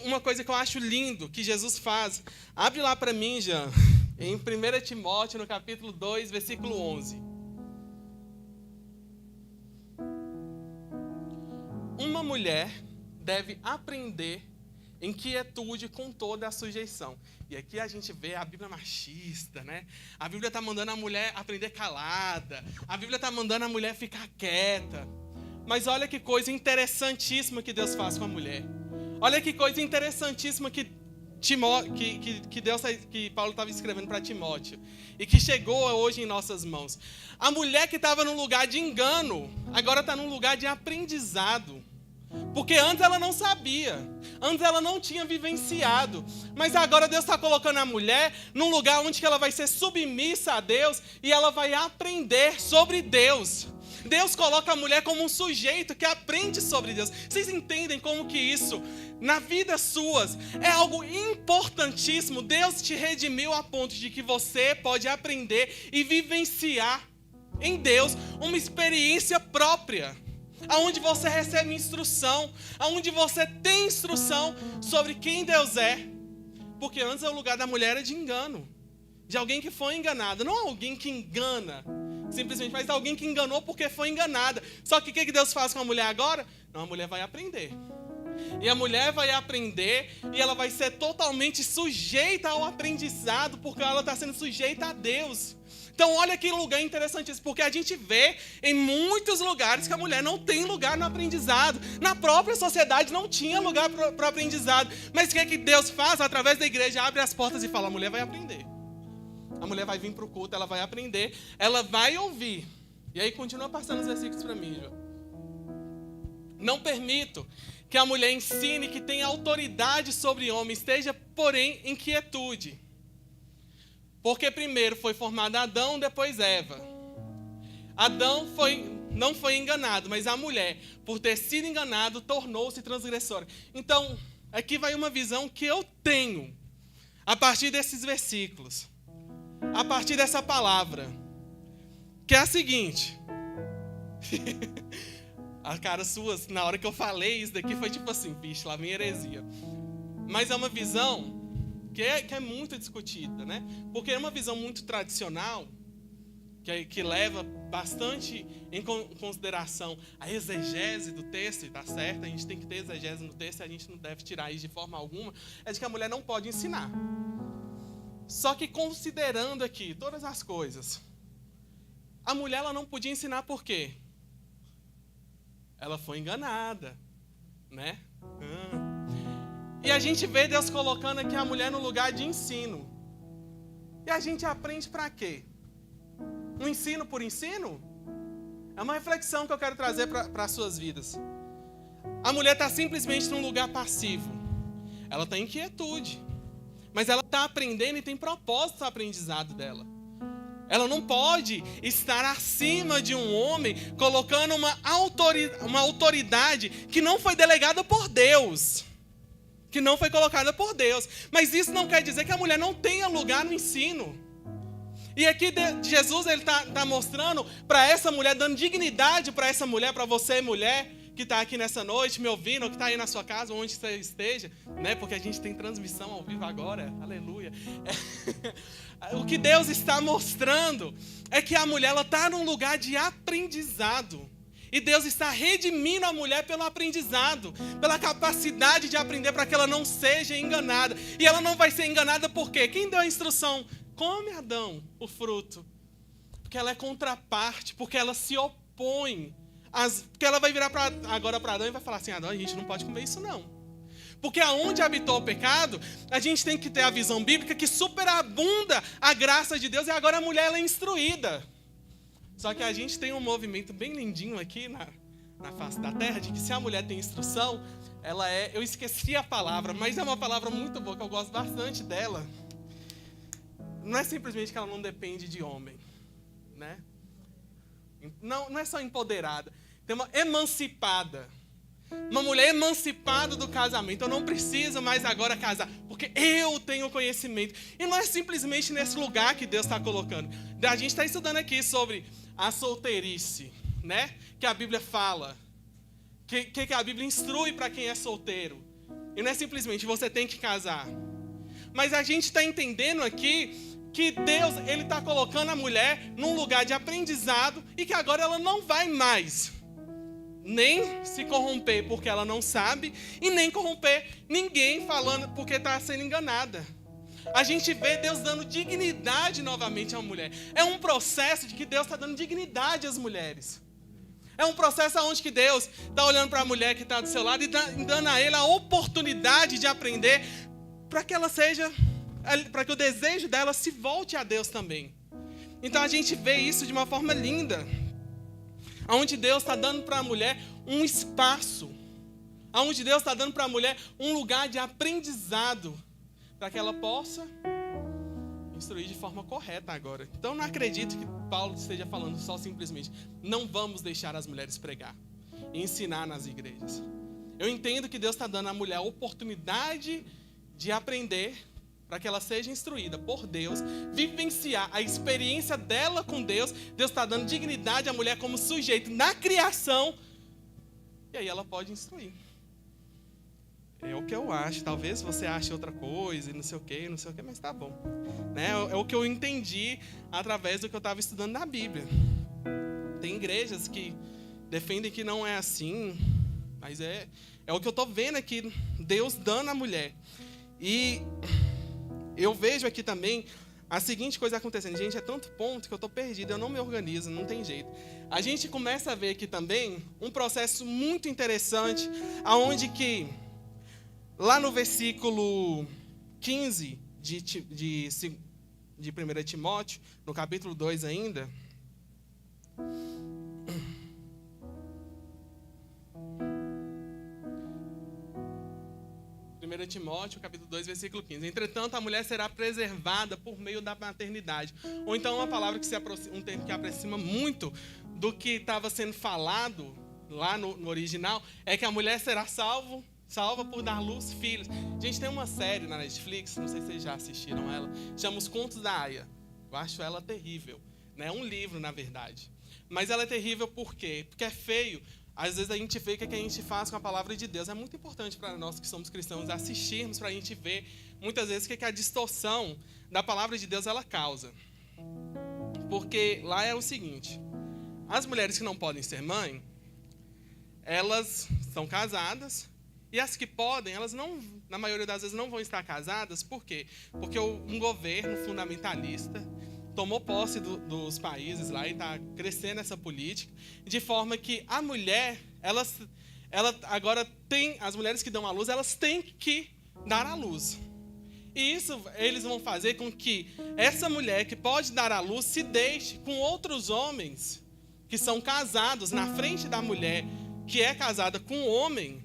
uma coisa que eu acho lindo que Jesus faz, abre lá para mim, Jean, em 1 Timóteo, no capítulo 2, versículo 11. Uma mulher deve aprender em quietude com toda a sujeição. E aqui a gente vê a Bíblia machista, né? A Bíblia está mandando a mulher aprender calada, a Bíblia está mandando a mulher ficar quieta. Mas olha que coisa interessantíssima que Deus faz com a mulher. Olha que coisa interessantíssima que Paulo estava escrevendo para Timóteo. E que chegou hoje em nossas mãos. A mulher que estava num lugar de engano, agora está num lugar de aprendizado. Porque antes ela não sabia. Antes ela não tinha vivenciado. Mas agora Deus está colocando a mulher num lugar onde ela vai ser submissa a Deus. E ela vai aprender sobre Deus. Deus coloca a mulher como um sujeito que aprende sobre Deus. Vocês entendem como que isso, na vida suas, é algo importantíssimo? Deus te redimiu a ponto de que você pode aprender e vivenciar em Deus uma experiência própria, aonde você recebe instrução, aonde você tem instrução sobre quem Deus é. Porque antes o lugar da mulher era de engano, de alguém que foi enganado, não alguém que engana simplesmente, mas alguém que enganou porque foi enganada. Só que o que Deus faz com a mulher agora? Não, a mulher vai aprender. E a mulher vai aprender e ela vai ser totalmente sujeita ao aprendizado, porque ela está sendo sujeita a Deus. Então olha que lugar interessantíssimo, porque a gente vê em muitos lugares que a mulher não tem lugar no aprendizado. Na própria sociedade não tinha lugar para o aprendizado. Mas o que Deus faz? Através da igreja abre as portas e fala, a mulher vai aprender. A mulher vai vir para o culto, ela vai aprender, ela vai ouvir. E aí continua passando os versículos para mim, João. Não permito que a mulher ensine que tem autoridade sobre o homem, esteja, porém, em quietude. Porque primeiro foi formado Adão, depois Eva. Adão não foi enganado, mas a mulher, por ter sido enganado, tornou-se transgressora. Então, aqui vai uma visão que eu tenho, a partir desses versículos. A partir dessa palavra, que é a seguinte. A cara sua, na hora que eu falei isso daqui, foi tipo assim, bicho, lá vem heresia. Mas é uma visão que é muito discutida, né? Porque é uma visão muito tradicional, que leva bastante em consideração a exegese do texto, e tá certo, a gente tem que ter exegese no texto, a gente não deve tirar isso de forma alguma, é de que a mulher não pode ensinar. Só que considerando aqui todas as coisas, a mulher ela não podia ensinar por quê? Ela foi enganada, né? E a gente vê Deus colocando aqui a mulher no lugar de ensino. E a gente aprende para quê? Um ensino por ensino? É uma reflexão que eu quero trazer para as suas vidas. A mulher está simplesmente num lugar passivo. Ela está em inquietude. Mas ela está aprendendo e tem propósito no aprendizado dela. Ela não pode estar acima de um homem, colocando uma autoridade que não foi delegada por Deus. Que não foi colocada por Deus. Mas isso não quer dizer que a mulher não tenha lugar no ensino. E aqui Jesus está mostrando para essa mulher, dando dignidade para essa mulher, para você mulher, que está aqui nessa noite, me ouvindo, ou que está aí na sua casa, onde você esteja, né? Porque a gente tem transmissão ao vivo agora, aleluia. O que Deus está mostrando é que a mulher está num lugar de aprendizado. E Deus está redimindo a mulher pelo aprendizado, pela capacidade de aprender para que ela não seja enganada. E ela não vai ser enganada por quê? Quem deu a instrução? Come, Adão, o fruto. Porque ela é contraparte, porque ela se opõe. Porque ela vai virar agora para Adão e vai falar assim, Adão, a gente não pode comer isso não. Porque aonde habitou o pecado, a gente tem que ter a visão bíblica que superabunda a graça de Deus e agora a mulher ela é instruída. Só que a gente tem um movimento bem lindinho aqui na face da terra, de que se a mulher tem instrução, ela é... Eu esqueci a palavra, mas é uma palavra muito boa, que eu gosto bastante dela. Não é simplesmente que ela não depende de homem, né? Não é só empoderada, tem uma emancipada. Uma mulher emancipada do casamento. Eu não preciso mais agora casar, porque eu tenho conhecimento. E não é simplesmente nesse lugar que Deus está colocando. A gente está estudando aqui sobre a solteirice, né? Que a Bíblia fala. Que a Bíblia instrui para quem é solteiro. E não é simplesmente você tem que casar. Mas a gente está entendendo aqui que Deus ele está colocando a mulher num lugar de aprendizado e que agora ela não vai mais nem se corromper porque ela não sabe e nem corromper ninguém falando porque está sendo enganada. A gente vê Deus dando dignidade novamente à mulher. É um processo de que Deus está dando dignidade às mulheres. É um processo onde que Deus está olhando para a mulher que está do seu lado e dando a ele a oportunidade de aprender para que ela seja, para que o desejo dela se volte a Deus também. Então a gente vê isso de uma forma linda. Onde Deus está dando para a mulher um espaço. Onde Deus está dando para a mulher um lugar de aprendizado. Para que ela possa instruir de forma correta agora. Então não acredito que Paulo esteja falando só simplesmente não vamos deixar as mulheres pregar e ensinar nas igrejas. Eu entendo que Deus está dando à mulher a oportunidade de aprender para que ela seja instruída por Deus, vivenciar a experiência dela com Deus. Deus está dando dignidade à mulher como sujeito na criação. E aí ela pode instruir. É o que eu acho. Talvez você ache outra coisa, e não sei o que, mas tá bom. Né? É o que eu entendi através do que eu estava estudando na Bíblia. Tem igrejas que defendem que não é assim, mas é o que eu estou vendo aqui, Deus dando à mulher. E eu vejo aqui também a seguinte coisa acontecendo. Gente, é tanto ponto que eu estou perdido, eu não me organizo, não tem jeito. A gente começa a ver aqui também um processo muito interessante, aonde que, lá no versículo 15 de 1 Timóteo, no capítulo 2 ainda, Timóteo, capítulo 2, versículo 15. Entretanto, a mulher será preservada por meio da maternidade. Ou então uma palavra que um termo que aproxima muito do que estava sendo falado lá no original, é que a mulher será salva por dar luz filhos. Gente, tem uma série na Netflix, não sei se vocês já assistiram ela, chama Os Contos da Aya. Eu acho ela terrível. É um livro, na verdade. Mas ela é terrível por quê? Porque é feio. Às vezes a gente vê o que a gente faz com a palavra de Deus. É muito importante para nós que somos cristãos assistirmos para a gente ver muitas vezes o que a distorção da palavra de Deus ela causa. porque lá é o seguinte: as mulheres que não podem ser mãe, elas são casadas, e as que podem, elas não, na maioria das vezes, não vão estar casadas. Por quê? Porque um governo fundamentalista tomou posse dos países lá e está crescendo essa política, de forma que a mulher, ela agora tem, as mulheres que dão à luz, elas têm que dar à luz. E isso eles vão fazer com que essa mulher que pode dar à luz se deixe com outros homens que são casados na frente da mulher que é casada com um homem.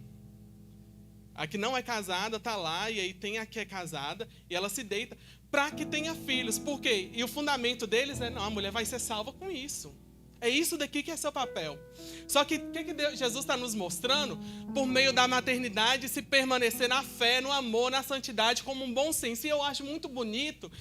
A que não é casada está lá, e aí tem a que é casada, e ela se deita para que tenha filhos. Por quê? E o fundamento deles é, não, a mulher vai ser salva com isso. É isso daqui que é seu papel. Só que o que Jesus está nos mostrando? Por meio da maternidade, se permanecer na fé, no amor, na santidade, como um bom senso. E eu acho muito bonito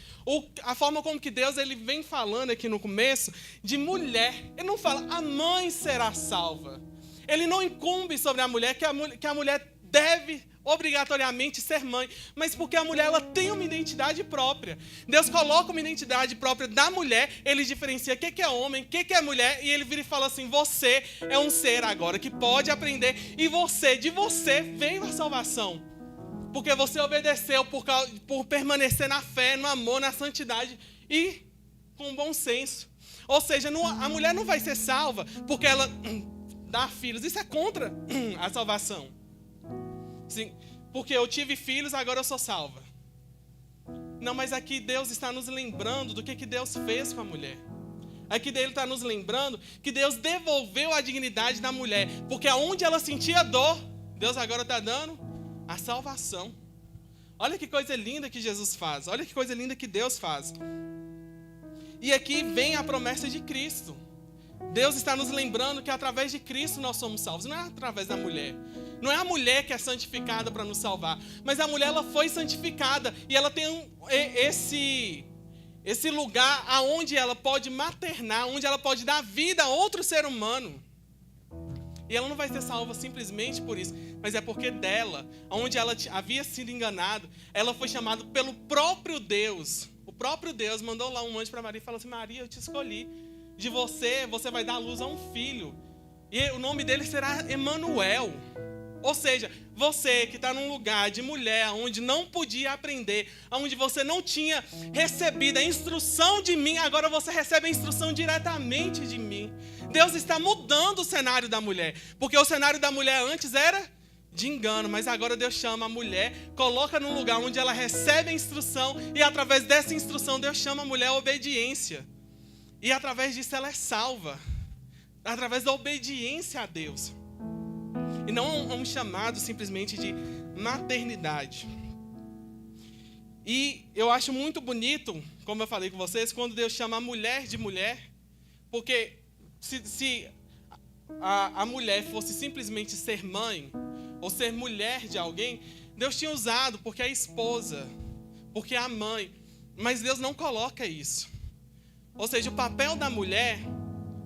a forma como que Deus ele vem falando aqui no começo de mulher. Ele não fala, a mãe será salva. Ele não incumbe sobre a mulher que a mulher deve obrigatoriamente ser mãe, mas porque a mulher ela tem uma identidade própria. Deus coloca uma identidade própria da mulher, ele diferencia o que é homem, o que é mulher, e ele vira e fala assim, você é um ser agora que pode aprender, e de você veio a salvação, porque você obedeceu por permanecer na fé, no amor, na santidade e com bom senso. Ou seja, a mulher não vai ser salva porque ela dá filhos, isso é contra a salvação. Sim, porque eu tive filhos, agora eu sou salva. Não, mas aqui Deus está nos lembrando do que Deus fez com a mulher. Aqui Ele está nos lembrando que Deus devolveu a dignidade da mulher. Porque aonde ela sentia dor, Deus agora está dando a salvação. Olha que coisa linda que Jesus faz. Olha que coisa linda que Deus faz. E aqui vem a promessa de Cristo. Deus está nos lembrando que através de Cristo nós somos salvos. Não é através da mulher. Não é a mulher que é santificada para nos salvar. Mas a mulher ela foi santificada. E ela tem esse lugar onde ela pode maternar. Onde ela pode dar vida a outro ser humano. E ela não vai ser salva simplesmente por isso. Mas é porque dela, onde ela havia sido enganada, ela foi chamada pelo próprio Deus. O próprio Deus mandou lá um anjo para Maria e falou assim, Maria, eu te escolhi. De você vai dar à luz a um filho. E o nome dele será Emanuel. Ou seja, você que está num lugar de mulher, onde não podia aprender, onde você não tinha recebido a instrução de mim, agora você recebe a instrução diretamente de mim. Deus está mudando o cenário da mulher. Porque o cenário da mulher antes era de engano, mas agora Deus chama a mulher, coloca num lugar onde ela recebe a instrução, e através dessa instrução Deus chama a mulher à obediência. E através disso ela é salva. Através da obediência a Deus. E não um chamado simplesmente de maternidade. E eu acho muito bonito, como eu falei com vocês, quando Deus chama a mulher de mulher. Porque se a mulher fosse simplesmente ser mãe, ou ser mulher de alguém, Deus tinha usado porque é a esposa, porque é a mãe. Mas Deus não coloca isso. Ou seja, o papel da mulher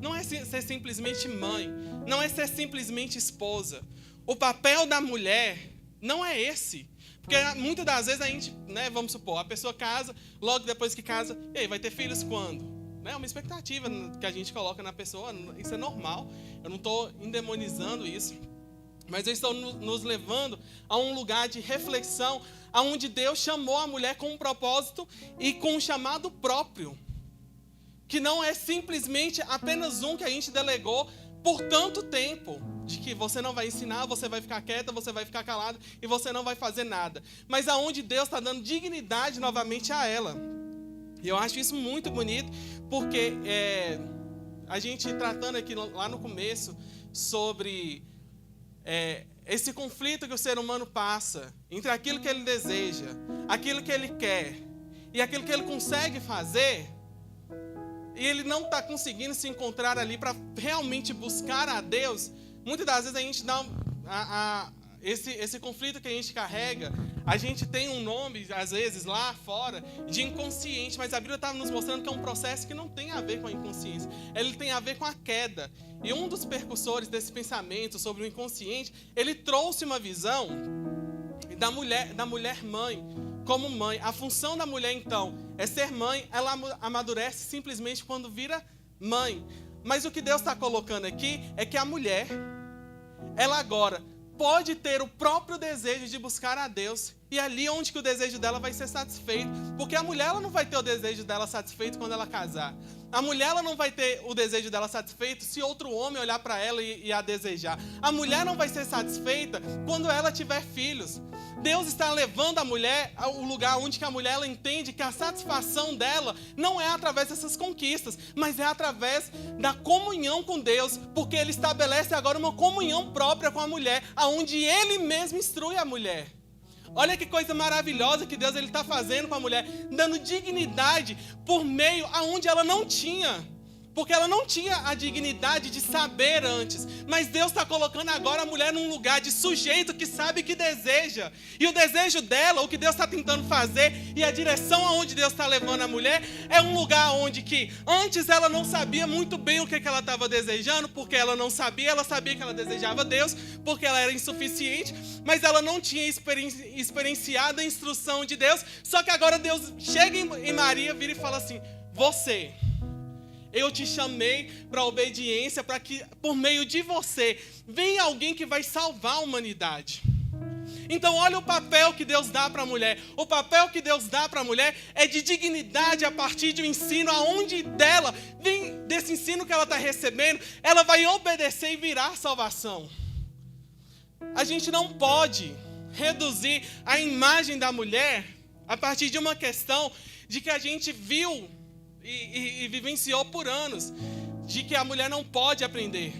não é ser simplesmente mãe, não é ser simplesmente esposa. O papel da mulher não é esse. Porque muitas das vezes a gente, vamos supor, a pessoa casa, logo depois que casa, e aí, vai ter filhos quando? É uma expectativa que a gente coloca na pessoa, isso é normal. Eu não estou endemonizando isso. Mas eu estou nos levando a um lugar de reflexão, onde Deus chamou a mulher com um propósito e com um chamado próprio. Que não é simplesmente apenas um que a gente delegou por tanto tempo. De que você não vai ensinar, você vai ficar quieta, você vai ficar calada e você não vai fazer nada. Mas aonde Deus está dando dignidade novamente a ela. E eu acho isso muito bonito, porque a gente tratando aqui lá no começo sobre esse conflito que o ser humano passa entre aquilo que ele deseja, aquilo que ele quer e aquilo que ele consegue fazer. E ele não está conseguindo se encontrar ali para realmente buscar a Deus. Muitas das vezes a gente dá esse conflito que a gente carrega, a gente tem um nome, às vezes, lá fora, de inconsciente, mas a Bíblia está nos mostrando que é um processo que não tem a ver com a inconsciência, ele tem a ver com a queda. E um dos percussores desse pensamento sobre o inconsciente, ele trouxe uma visão da mulher mãe. como mãe. A função da mulher, então, é ser mãe. Ela amadurece simplesmente quando vira mãe. Mas o que Deus está colocando aqui é que a mulher, ela agora pode ter o próprio desejo de buscar a Deus. E ali onde que o desejo dela vai ser satisfeito. Porque a mulher ela não vai ter o desejo dela satisfeito quando ela casar. A mulher ela não vai ter o desejo dela satisfeito se outro homem olhar para ela e a desejar. A mulher não vai ser satisfeita quando ela tiver filhos. Deus está levando a mulher ao lugar onde que a mulher ela entende que a satisfação dela não é através dessas conquistas, mas é através da comunhão com Deus, porque Ele estabelece agora uma comunhão própria com a mulher, aonde Ele mesmo instrui a mulher. Olha que coisa maravilhosa que Deus está fazendo com a mulher, dando dignidade por meio aonde ela não tinha. Porque ela não tinha a dignidade de saber antes. Mas Deus está colocando agora a mulher num lugar de sujeito que sabe que deseja. E o desejo dela, o que Deus está tentando fazer, e a direção aonde Deus está levando a mulher, é um lugar onde que antes ela não sabia muito bem o que ela estava desejando, porque ela não sabia, ela sabia que ela desejava Deus, porque ela era insuficiente, mas ela não tinha experienciado a instrução de Deus. Só que agora Deus chega em Maria, vira e fala assim: você... eu te chamei para a obediência, para que por meio de você venha alguém que vai salvar a humanidade. Então olha o papel que Deus dá para a mulher. O papel que Deus dá para a mulher é de dignidade a partir de um ensino, aonde dela, vem desse ensino que ela está recebendo, ela vai obedecer e virar salvação. A gente não pode reduzir a imagem da mulher a partir de uma questão de que a gente viu e vivenciou por anos, de que a mulher não pode aprender,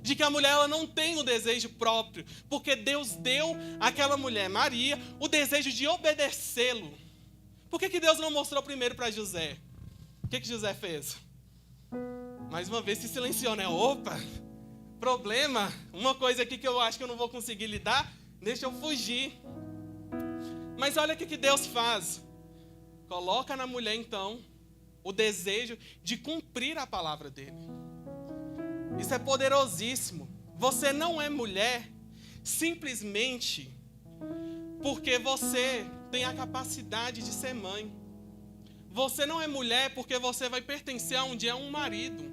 de que a mulher ela não tem o desejo próprio, porque Deus deu àquela mulher, Maria, o desejo de obedecê-lo. Por que Deus não mostrou primeiro para José? O que José fez? Mais uma vez se silenciou, né? Opa, problema, uma coisa aqui que eu acho que eu não vou conseguir lidar, deixa eu fugir. Mas olha o que Deus faz. Coloca na mulher então o desejo de cumprir a palavra dele. Isso é poderosíssimo. Você não é mulher simplesmente porque você tem a capacidade de ser mãe. Você não é mulher porque você vai pertencer a um dia a um marido,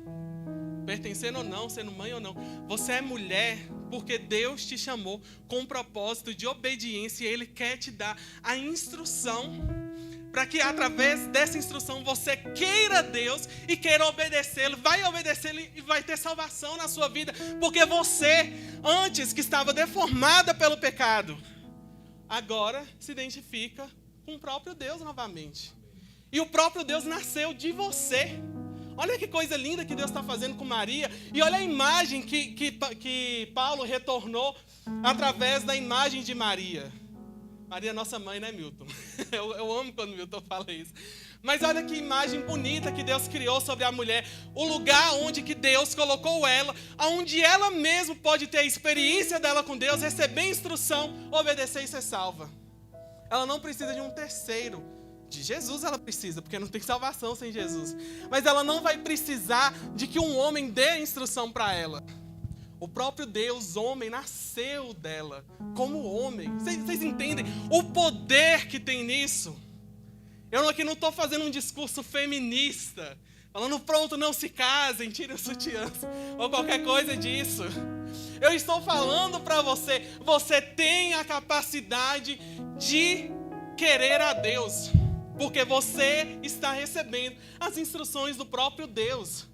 pertencendo ou não, sendo mãe ou não. Você é mulher porque Deus te chamou com um propósito de obediência e Ele quer te dar a instrução para que através dessa instrução você queira Deus e queira obedecê-lo, vai obedecê-lo e vai ter salvação na sua vida, porque você, antes que estava deformada pelo pecado, agora se identifica com o próprio Deus novamente. E o próprio Deus nasceu de você. Olha que coisa linda que Deus está fazendo com Maria. E olha a imagem que Paulo retornou através da imagem de Maria. Maria é nossa mãe, né, Milton? Eu amo quando o Milton fala isso. Mas olha que imagem bonita que Deus criou sobre a mulher. O lugar onde que Deus colocou ela, onde ela mesma pode ter a experiência dela com Deus, receber instrução, obedecer e ser salva. Ela não precisa de um terceiro. De Jesus ela precisa, porque não tem salvação sem Jesus. Mas ela não vai precisar de que um homem dê a instrução para ela. O próprio Deus, homem, nasceu dela como homem. Vocês entendem o poder que tem nisso? Eu aqui não estou fazendo um discurso feminista, falando pronto, não se casem, tirem os sutiãs, ou qualquer coisa disso. Eu estou falando para você, você tem a capacidade de querer a Deus, porque você está recebendo as instruções do próprio Deus.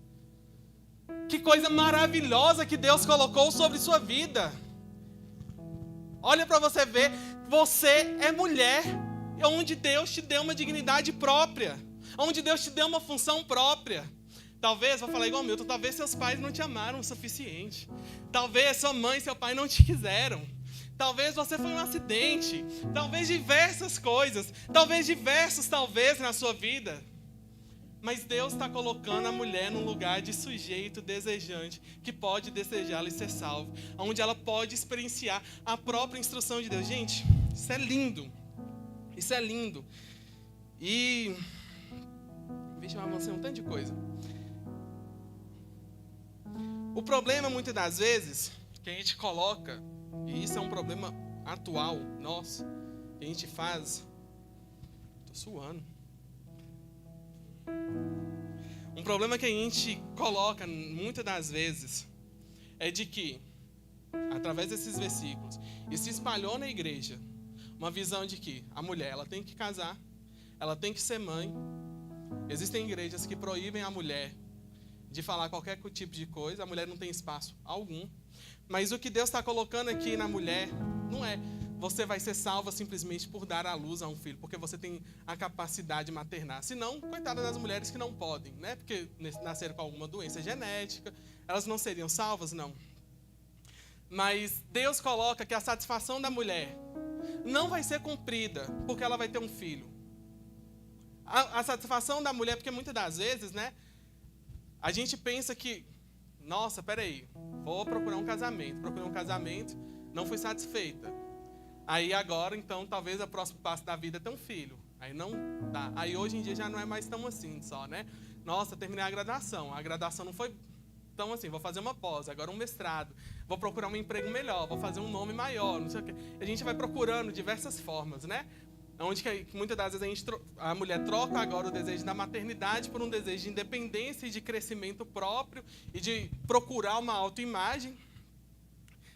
Que coisa maravilhosa que Deus colocou sobre sua vida. Olha para você ver, você é mulher, onde Deus te deu uma dignidade própria, onde Deus te deu uma função própria. Talvez, vou falar igual o Milton, talvez seus pais não te amaram o suficiente. Talvez sua mãe e seu pai não te quiseram. Talvez você foi um acidente. Talvez diversas coisas. Talvez diversos talvez na sua vida. Mas Deus está colocando a mulher num lugar de sujeito desejante, que pode desejá-la e ser salvo, onde ela pode experienciar a própria instrução de Deus. Gente, isso é lindo. Isso é lindo. E... Vixe, eu avancei um tanto de coisa. O problema, muitas das vezes, que a gente coloca, e isso é um problema atual nosso, que a gente faz, Tô suando. Um problema que a gente coloca muitas das vezes é de que, através desses versículos, e se espalhou na igreja uma visão de que a mulher ela tem que casar, ela tem que ser mãe. Existem igrejas que proíbem a mulher de falar qualquer tipo de coisa, a mulher não tem espaço algum. Mas o que Deus está colocando aqui na mulher não é você vai ser salva simplesmente por dar à luz a um filho, porque você tem a capacidade de maternar. Senão, coitada das mulheres que não podem, né? Porque nasceram com alguma doença genética, elas não seriam salvas, não. Mas Deus coloca que a satisfação da mulher não vai ser cumprida porque ela vai ter um filho. A satisfação da mulher, porque muitas das vezes, né? A gente pensa que, nossa, peraí, vou procurar um casamento. Procurei um casamento, não fui satisfeita. Aí agora, então, talvez o próximo passo da vida é ter um filho. Aí não dá. Aí hoje em dia já não é mais tão assim só, né? Nossa, terminei a graduação. A graduação não foi tão assim, vou fazer uma pós, agora um mestrado. Vou procurar um emprego melhor, vou fazer um nome maior, não sei o quê. A gente vai procurando diversas formas, né? Onde que muitas das vezes a mulher troca agora o desejo da maternidade por um desejo de independência e de crescimento próprio e de procurar uma autoimagem.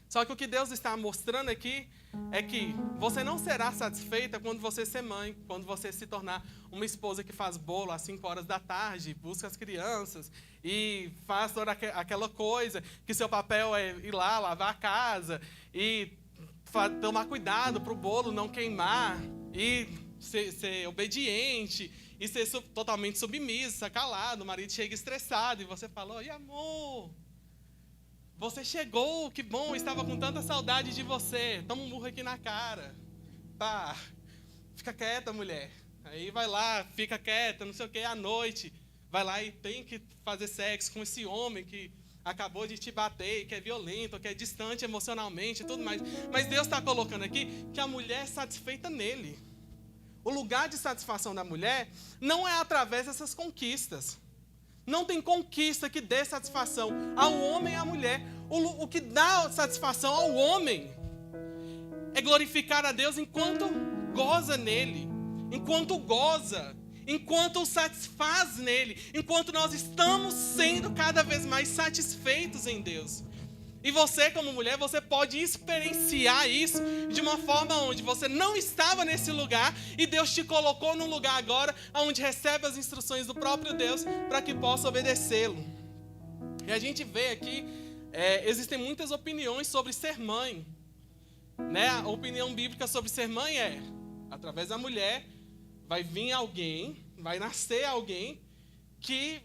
Só que o que Deus está mostrando aqui é que você não será satisfeita quando você ser mãe, quando você se tornar uma esposa que faz bolo às 5 horas da tarde, busca as crianças e faz toda aquela coisa, que seu papel é ir lá, lavar a casa e tomar cuidado para o bolo não queimar e ser obediente e ser totalmente submissa, calado. O marido chega estressado e você fala, oi amor, você chegou, que bom, estava com tanta saudade de você. Toma um murro aqui na cara. Pá, fica quieta, mulher. Aí vai lá, fica quieta, não sei o que, à noite. Vai lá e tem que fazer sexo com esse homem que acabou de te bater, que é violento, que é distante emocionalmente e tudo mais. Mas Deus está colocando aqui que a mulher é satisfeita nele. O lugar de satisfação da mulher não é através dessas conquistas. Não tem conquista que dê satisfação ao homem e à mulher. O que dá satisfação ao homem é glorificar a Deus enquanto goza nele, enquanto goza, enquanto o satisfaz nele, enquanto nós estamos sendo cada vez mais satisfeitos em Deus. E você, como mulher, você pode experienciar isso de uma forma onde você não estava nesse lugar e Deus te colocou num lugar agora onde recebe as instruções do próprio Deus para que possa obedecê-lo. E a gente vê aqui, existem muitas opiniões sobre ser mãe. Né? A opinião bíblica sobre ser mãe é, através da mulher, vai vir alguém, vai nascer alguém, que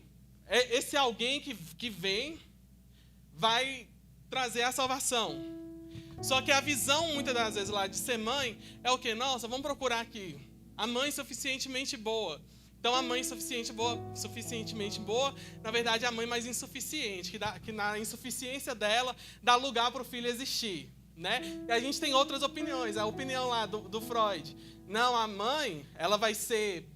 esse alguém que vem vai trazer a salvação. Só que a visão, muitas das vezes, lá de ser mãe, é o quê? Nossa, vamos procurar aqui a mãe suficientemente boa. Então, a mãe suficientemente boa, na verdade, é a mãe mais insuficiente, que na insuficiência dela, dá lugar para o filho existir. Né? E a gente tem outras opiniões. A opinião lá do Freud. Não, a mãe, ela vai ser...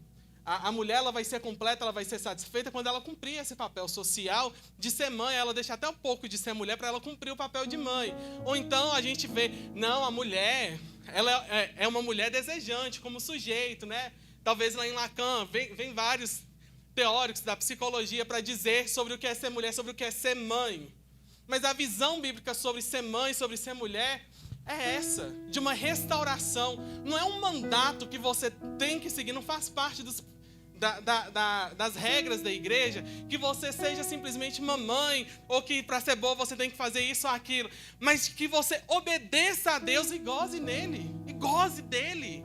A mulher ela vai ser completa, ela vai ser satisfeita quando ela cumprir esse papel social de ser mãe. Ela deixa até um pouco de ser mulher para ela cumprir o papel de mãe. Ou então a gente vê, não, a mulher, ela é uma mulher desejante como sujeito, né? Talvez lá em Lacan, vem vários teóricos da psicologia para dizer sobre o que é ser mulher, sobre o que é ser mãe. Mas a visão bíblica sobre ser mãe, sobre ser mulher, é essa, de uma restauração. Não é um mandato que você tem que seguir, não faz parte das regras da igreja, que você seja simplesmente uma mãe, ou que para ser boa você tem que fazer isso ou aquilo, mas que você obedeça a Deus e goze nele, e goze dele.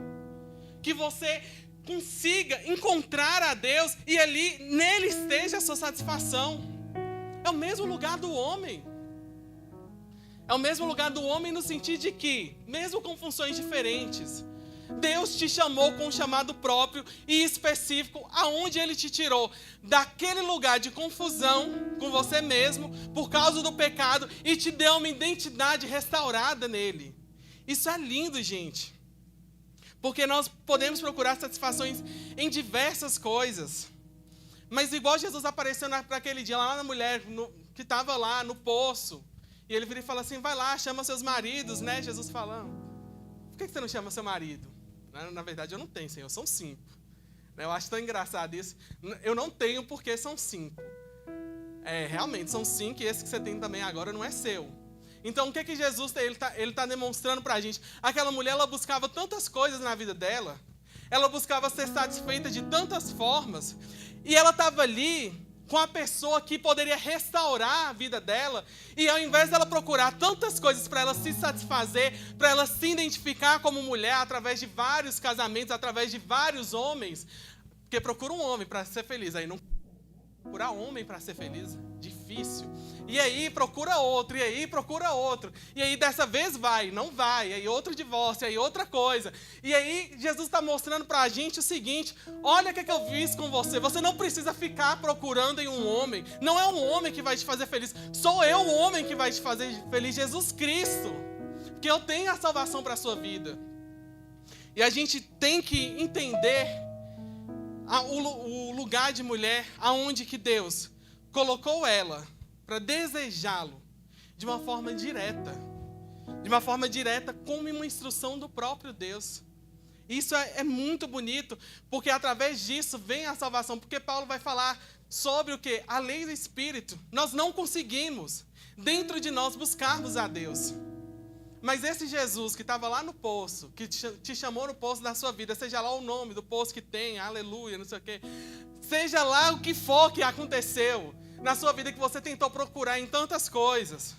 Que você consiga encontrar a Deus e ali, nele esteja a sua satisfação. É o mesmo lugar do homem. É o mesmo lugar do homem no sentido de que, mesmo com funções diferentes, Deus te chamou com um chamado próprio e específico, aonde Ele te tirou daquele lugar de confusão com você mesmo, por causa do pecado, e te deu uma identidade restaurada nele. Isso é lindo, gente. Porque nós podemos procurar satisfações em diversas coisas. Mas igual Jesus apareceu para aquele dia lá na mulher que estava lá no poço, e ele vira e fala assim, vai lá, chama seus maridos, né? Jesus falando, por que você não chama seu marido? Na verdade eu não tenho, Senhor, são 5. Eu acho tão engraçado isso. Eu não tenho porque são 5. Realmente, são 5 e esse que você tem também agora não é seu. Então, o que Jesus ele tá demonstrando pra gente? Aquela mulher, ela buscava tantas coisas na vida dela. Ela buscava ser satisfeita de tantas formas. E ela estava ali com a pessoa que poderia restaurar a vida dela. E ao invés dela procurar tantas coisas para ela se satisfazer, para ela se identificar como mulher através de vários casamentos, através de vários homens. Porque procura um homem para ser feliz. Aí não procurar homem para ser feliz, difícil. E aí procura outro, e aí procura outro. E aí dessa vez não vai. E aí outro divórcio, e aí outra coisa. E aí Jesus está mostrando para a gente o seguinte: olha o que eu fiz com você. Você não precisa ficar procurando em um homem. Não é um homem que vai te fazer feliz. Sou eu o homem que vai te fazer feliz, Jesus Cristo. Porque eu tenho a salvação para a sua vida. E a gente tem que entender o lugar de mulher aonde que Deus colocou ela para desejá-lo de uma forma direta. De uma forma direta, como uma instrução do próprio Deus. Isso é muito bonito, porque através disso vem a salvação. Porque Paulo vai falar sobre o quê? A lei do Espírito. Nós não conseguimos, dentro de nós, buscarmos a Deus. Mas esse Jesus que estava lá no poço, que te chamou no poço da sua vida, seja lá o nome do poço que tem, aleluia, não sei o quê. Seja lá o que for que aconteceu na sua vida que você tentou procurar em tantas coisas.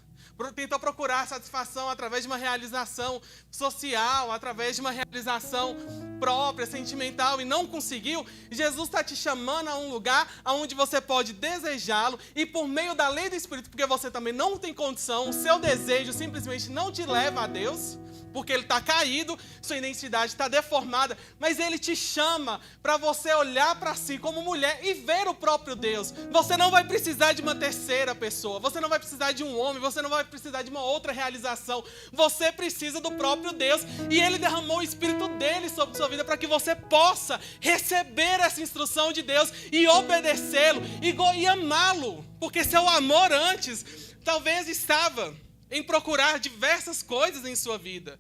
Tentou procurar satisfação através de uma realização social, através de uma realização própria, sentimental, e não conseguiu. Jesus está te chamando a um lugar onde você pode desejá-lo, e por meio da lei do Espírito, porque você também não tem condição, o seu desejo simplesmente não te leva a Deus, porque ele está caído, sua identidade está deformada, mas ele te chama para você olhar para si como mulher e ver o próprio Deus. Você não vai precisar de uma terceira pessoa, você não vai precisar de um homem, você não vai precisar de uma outra realização, você precisa do próprio Deus, e ele derramou o Espírito dele sobre sua vida para que você possa receber essa instrução de Deus e obedecê-lo e amá-lo, porque seu amor antes talvez estava em procurar diversas coisas em sua vida.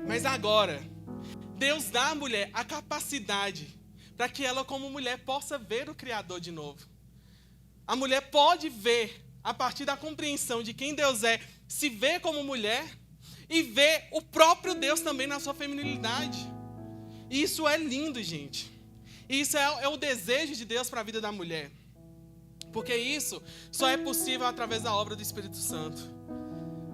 Mas agora, Deus dá à mulher a capacidade para que ela, como mulher, possa ver o Criador de novo. A mulher pode ver, a partir da compreensão de quem Deus é, se ver como mulher e ver o próprio Deus também na sua feminilidade. E isso é lindo, gente. E isso é o desejo de Deus para a vida da mulher. Porque isso só é possível através da obra do Espírito Santo.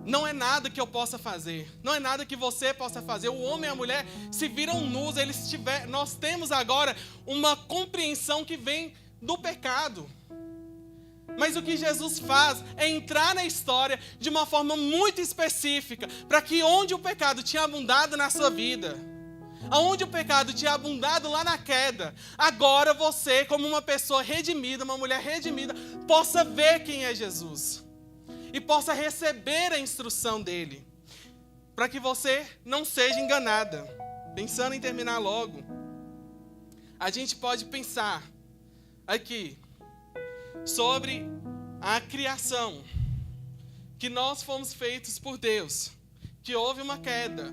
Não é nada que eu possa fazer. Não é nada que você possa fazer. O homem e a mulher se viram nus. Nós temos agora uma compreensão que vem do pecado. Mas o que Jesus faz é entrar na história de uma forma muito específica, para que onde o pecado tinha abundado na sua vida, aonde o pecado tinha abundado lá na queda, agora você, como uma pessoa redimida, uma mulher redimida, possa ver quem é Jesus e possa receber a instrução dele, para que você não seja enganada. Pensando em terminar logo, a gente pode pensar aqui sobre a criação, que nós fomos feitos por Deus, que houve uma queda.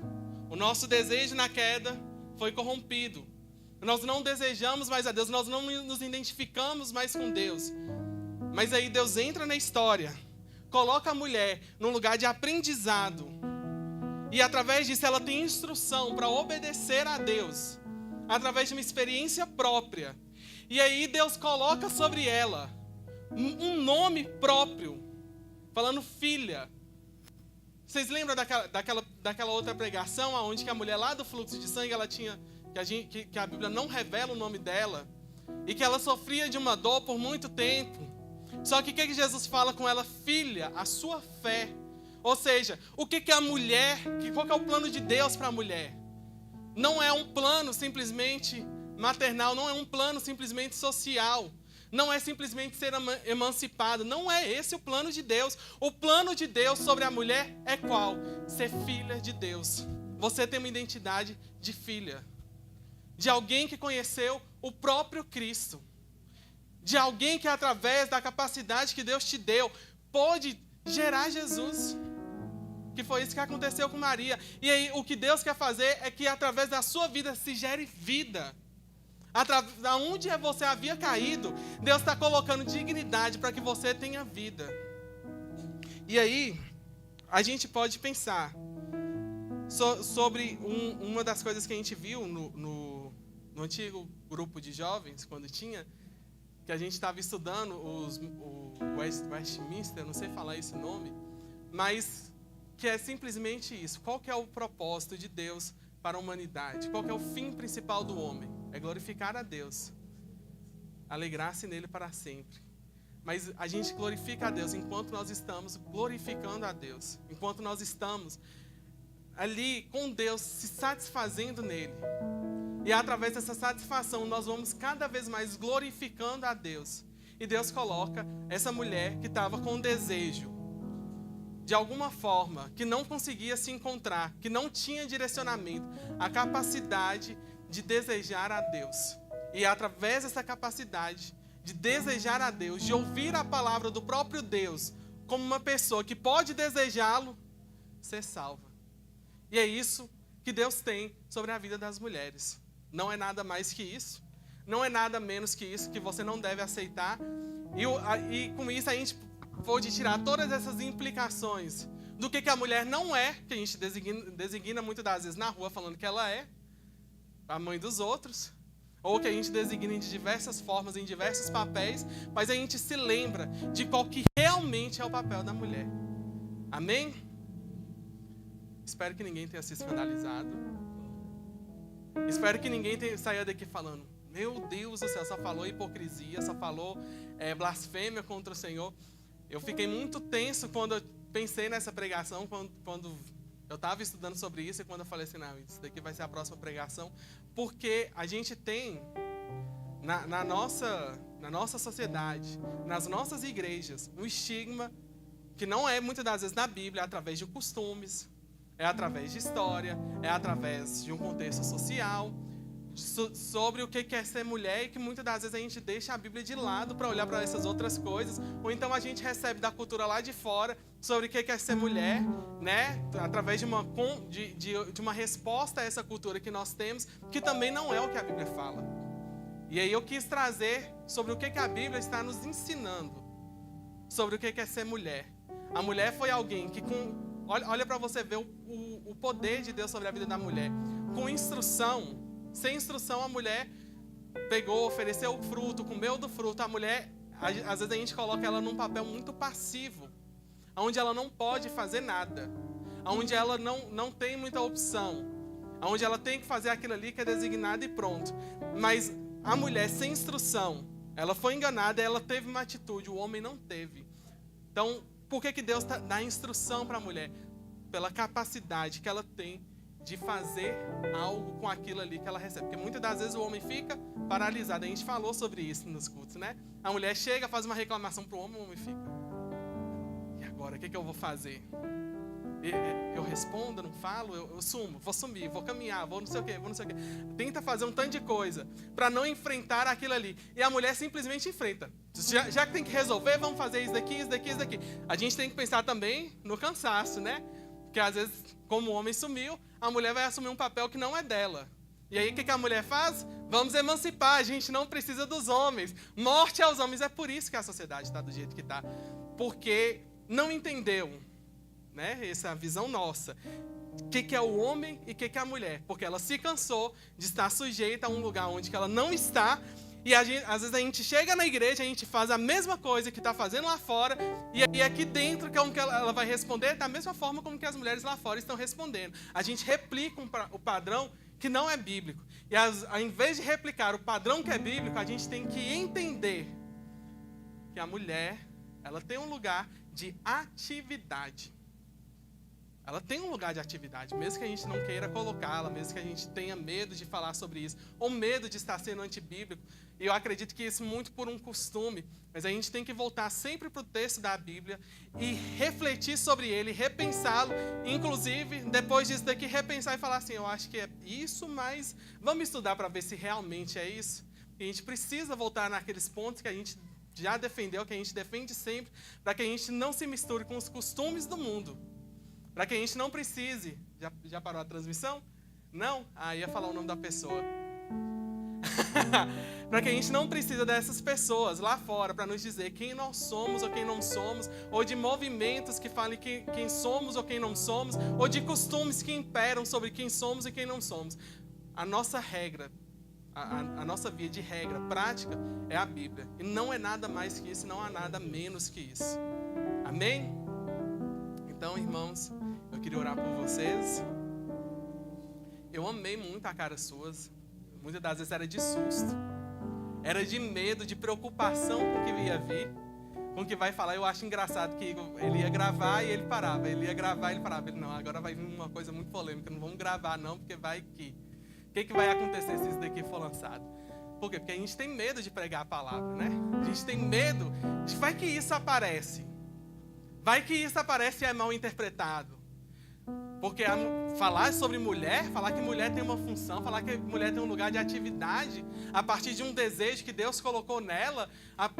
O nosso desejo na queda foi corrompido. Nós não desejamos mais a Deus, nós não nos identificamos mais com Deus. Mas aí Deus entra na história, coloca a mulher num lugar de aprendizado. E através disso ela tem instrução para obedecer a Deus, através de uma experiência própria. E aí Deus coloca sobre ela um nome próprio, falando filha. Vocês lembram daquela outra pregação, onde que a mulher lá do fluxo de sangue, ela tinha, que a Bíblia não revela o nome dela, e que ela sofria de uma dor por muito tempo. Só que o que Jesus fala com ela? Filha, a sua fé. Ou seja, o que a mulher, qual que é o plano de Deus para a mulher? Não é um plano simplesmente maternal, não é um plano simplesmente social, não é simplesmente ser emancipado, não é esse o plano de Deus. O plano de Deus sobre a mulher é qual? Ser filha de Deus. Você tem uma identidade de filha, de alguém que conheceu o próprio Cristo, de alguém que através da capacidade que Deus te deu, pôde gerar Jesus. Que foi isso que aconteceu com Maria. E aí o que Deus quer fazer é que através da sua vida se gere vida. Aonde você havia caído, Deus está colocando dignidade para que você tenha vida. E aí, a gente pode pensar sobre uma das coisas que a gente viu no antigo grupo de jovens, quando tinha, que a gente estava estudando o Westminster, não sei falar esse nome, mas que é simplesmente isso. Qual que é o propósito de Deus para a humanidade? Qual que é o fim principal do homem? É glorificar a Deus, alegrar-se nele para sempre. Mas a gente glorifica a Deus enquanto nós estamos glorificando a Deus, enquanto nós estamos ali com Deus, se satisfazendo nele. E através dessa satisfação nós vamos cada vez mais glorificando a Deus. E Deus coloca essa mulher que estava com desejo, de alguma forma, que não conseguia se encontrar, que não tinha direcionamento, a capacidade de desejar a Deus. E através dessa capacidade de desejar a Deus, de ouvir a palavra do próprio Deus, como uma pessoa que pode desejá-lo, ser salva. E é isso que Deus tem sobre a vida das mulheres. Não é nada mais que isso. Não é nada menos que isso, que você não deve aceitar. E com isso a gente pode tirar todas essas implicações do que a mulher não é, que a gente designa muitas das vezes na rua falando que ela é a mãe dos outros, ou que a gente designa de diversas formas, em diversos papéis, mas a gente se lembra de qual que realmente é o papel da mulher. Amém? Espero que ninguém tenha se escandalizado. Espero que ninguém saia daqui falando: meu Deus do céu, só falou hipocrisia, só falou blasfêmia contra o Senhor. Eu fiquei muito tenso quando eu pensei nessa pregação, quando eu estava estudando sobre isso, e quando eu falei assim, não, isso daqui vai ser a próxima pregação, porque a gente tem na nossa sociedade, nas nossas igrejas, um estigma que não é muitas das vezes na Bíblia, é através de costumes, é através de história, é através de um contexto social, sobre o que é ser mulher, e que muitas das vezes a gente deixa a Bíblia de lado para olhar para essas outras coisas, ou então a gente recebe da cultura lá de fora sobre o que é ser mulher, né? Através de uma resposta a essa cultura que nós temos, que também não é o que a Bíblia fala. E aí eu quis trazer sobre o que a Bíblia está nos ensinando, sobre o que é ser mulher. A mulher foi alguém que, olha para você ver o poder de Deus sobre a vida da mulher. Com instrução, sem instrução, a mulher pegou, ofereceu o fruto, comeu do fruto. A mulher, às vezes a gente coloca ela num papel muito passivo, onde ela não pode fazer nada, onde ela não tem muita opção, onde ela tem que fazer aquilo ali que é designado e pronto. Mas a mulher sem instrução, ela foi enganada, ela teve uma atitude, o homem não teve. Então, por que Deus dá instrução para a mulher? Pela capacidade que ela tem de fazer algo com aquilo ali que ela recebe. Porque muitas das vezes o homem fica paralisado. A gente falou sobre isso nos cultos, né? A mulher chega, faz uma reclamação para o homem fica: e agora, o que eu vou fazer? Eu respondo, não falo, eu sumo, vou sumir, vou caminhar, vou não sei o quê. Tenta fazer um tanto de coisa para não enfrentar aquilo ali. E a mulher simplesmente enfrenta. Já que tem que resolver, vamos fazer isso daqui. A gente tem que pensar também no cansaço, né? Porque às vezes, como o homem sumiu, a mulher vai assumir um papel que não é dela. E aí o que a mulher faz? Vamos emancipar, a gente não precisa dos homens. Morte aos homens. É por isso que a sociedade está do jeito que está. Porque não entendeu, né, essa visão nossa. O que é o homem e o que é a mulher. Porque ela se cansou de estar sujeita a um lugar onde ela não está. E às vezes a gente chega na igreja, a gente faz a mesma coisa que está fazendo lá fora, e aí aqui dentro, que é que ela vai responder, da mesma forma como que as mulheres lá fora estão respondendo. A gente replica o padrão que não é bíblico. E ao invés de replicar o padrão que é bíblico, a gente tem que entender que a mulher, ela tem um lugar de atividade. Ela tem um lugar de atividade, mesmo que a gente não queira colocá-la, mesmo que a gente tenha medo de falar sobre isso, ou medo de estar sendo antibíblico. E eu acredito que isso muito por um costume, mas a gente tem que voltar sempre para o texto da Bíblia e refletir sobre ele, repensá-lo, inclusive, depois disso daqui, repensar e falar assim, eu acho que é isso, mas vamos estudar para ver se realmente é isso. E a gente precisa voltar naqueles pontos que a gente já defendeu, que a gente defende sempre, para que a gente não se misture com os costumes do mundo. Para que a gente não precise... Já parou a transmissão? Não? Ia falar o nome da pessoa. para que a gente não precise dessas pessoas lá fora para nos dizer quem nós somos ou quem não somos, ou de movimentos que falem quem somos ou quem não somos, ou de costumes que imperam sobre quem somos e quem não somos. A nossa regra, a nossa via de regra prática é a Bíblia. E não é nada mais que isso, não há nada menos que isso. Amém? Então, irmãos, eu queria orar por vocês. Eu amei muito a cara suas. Muitas das vezes era de susto. Era de medo, de preocupação com o que ia vir. Com o que vai falar. Eu acho engraçado que ele ia gravar e ele parava. Ele ia gravar e ele parava. Ele, não, agora vai vir uma coisa muito polêmica. Não vamos gravar não, porque vai que... O que vai acontecer se isso daqui for lançado? Por quê? Porque a gente tem medo de pregar a palavra, né? A gente tem medo de... Vai que isso aparece. Vai que isso aparece e é mal interpretado. Porque falar sobre mulher, falar que mulher tem uma função, falar que mulher tem um lugar de atividade, a partir de um desejo que Deus colocou nela,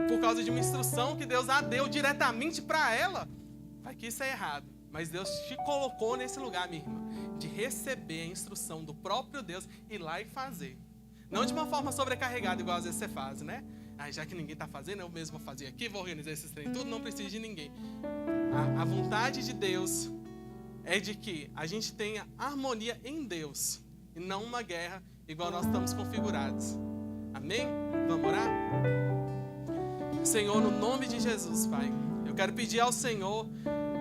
por causa de uma instrução que Deus a deu diretamente para ela, vai que isso é errado. Mas Deus te colocou nesse lugar, minha irmã, de receber a instrução do próprio Deus, ir lá e fazer. Não de uma forma sobrecarregada, igual às vezes você faz, né? Já que ninguém está fazendo, eu mesmo vou fazer aqui, vou organizar esses trem, tudo, não precisa de ninguém. A vontade de Deus é de que a gente tenha harmonia em Deus e não uma guerra igual nós estamos configurados. Amém? Vamos orar? Senhor, no nome de Jesus, Pai, eu quero pedir ao Senhor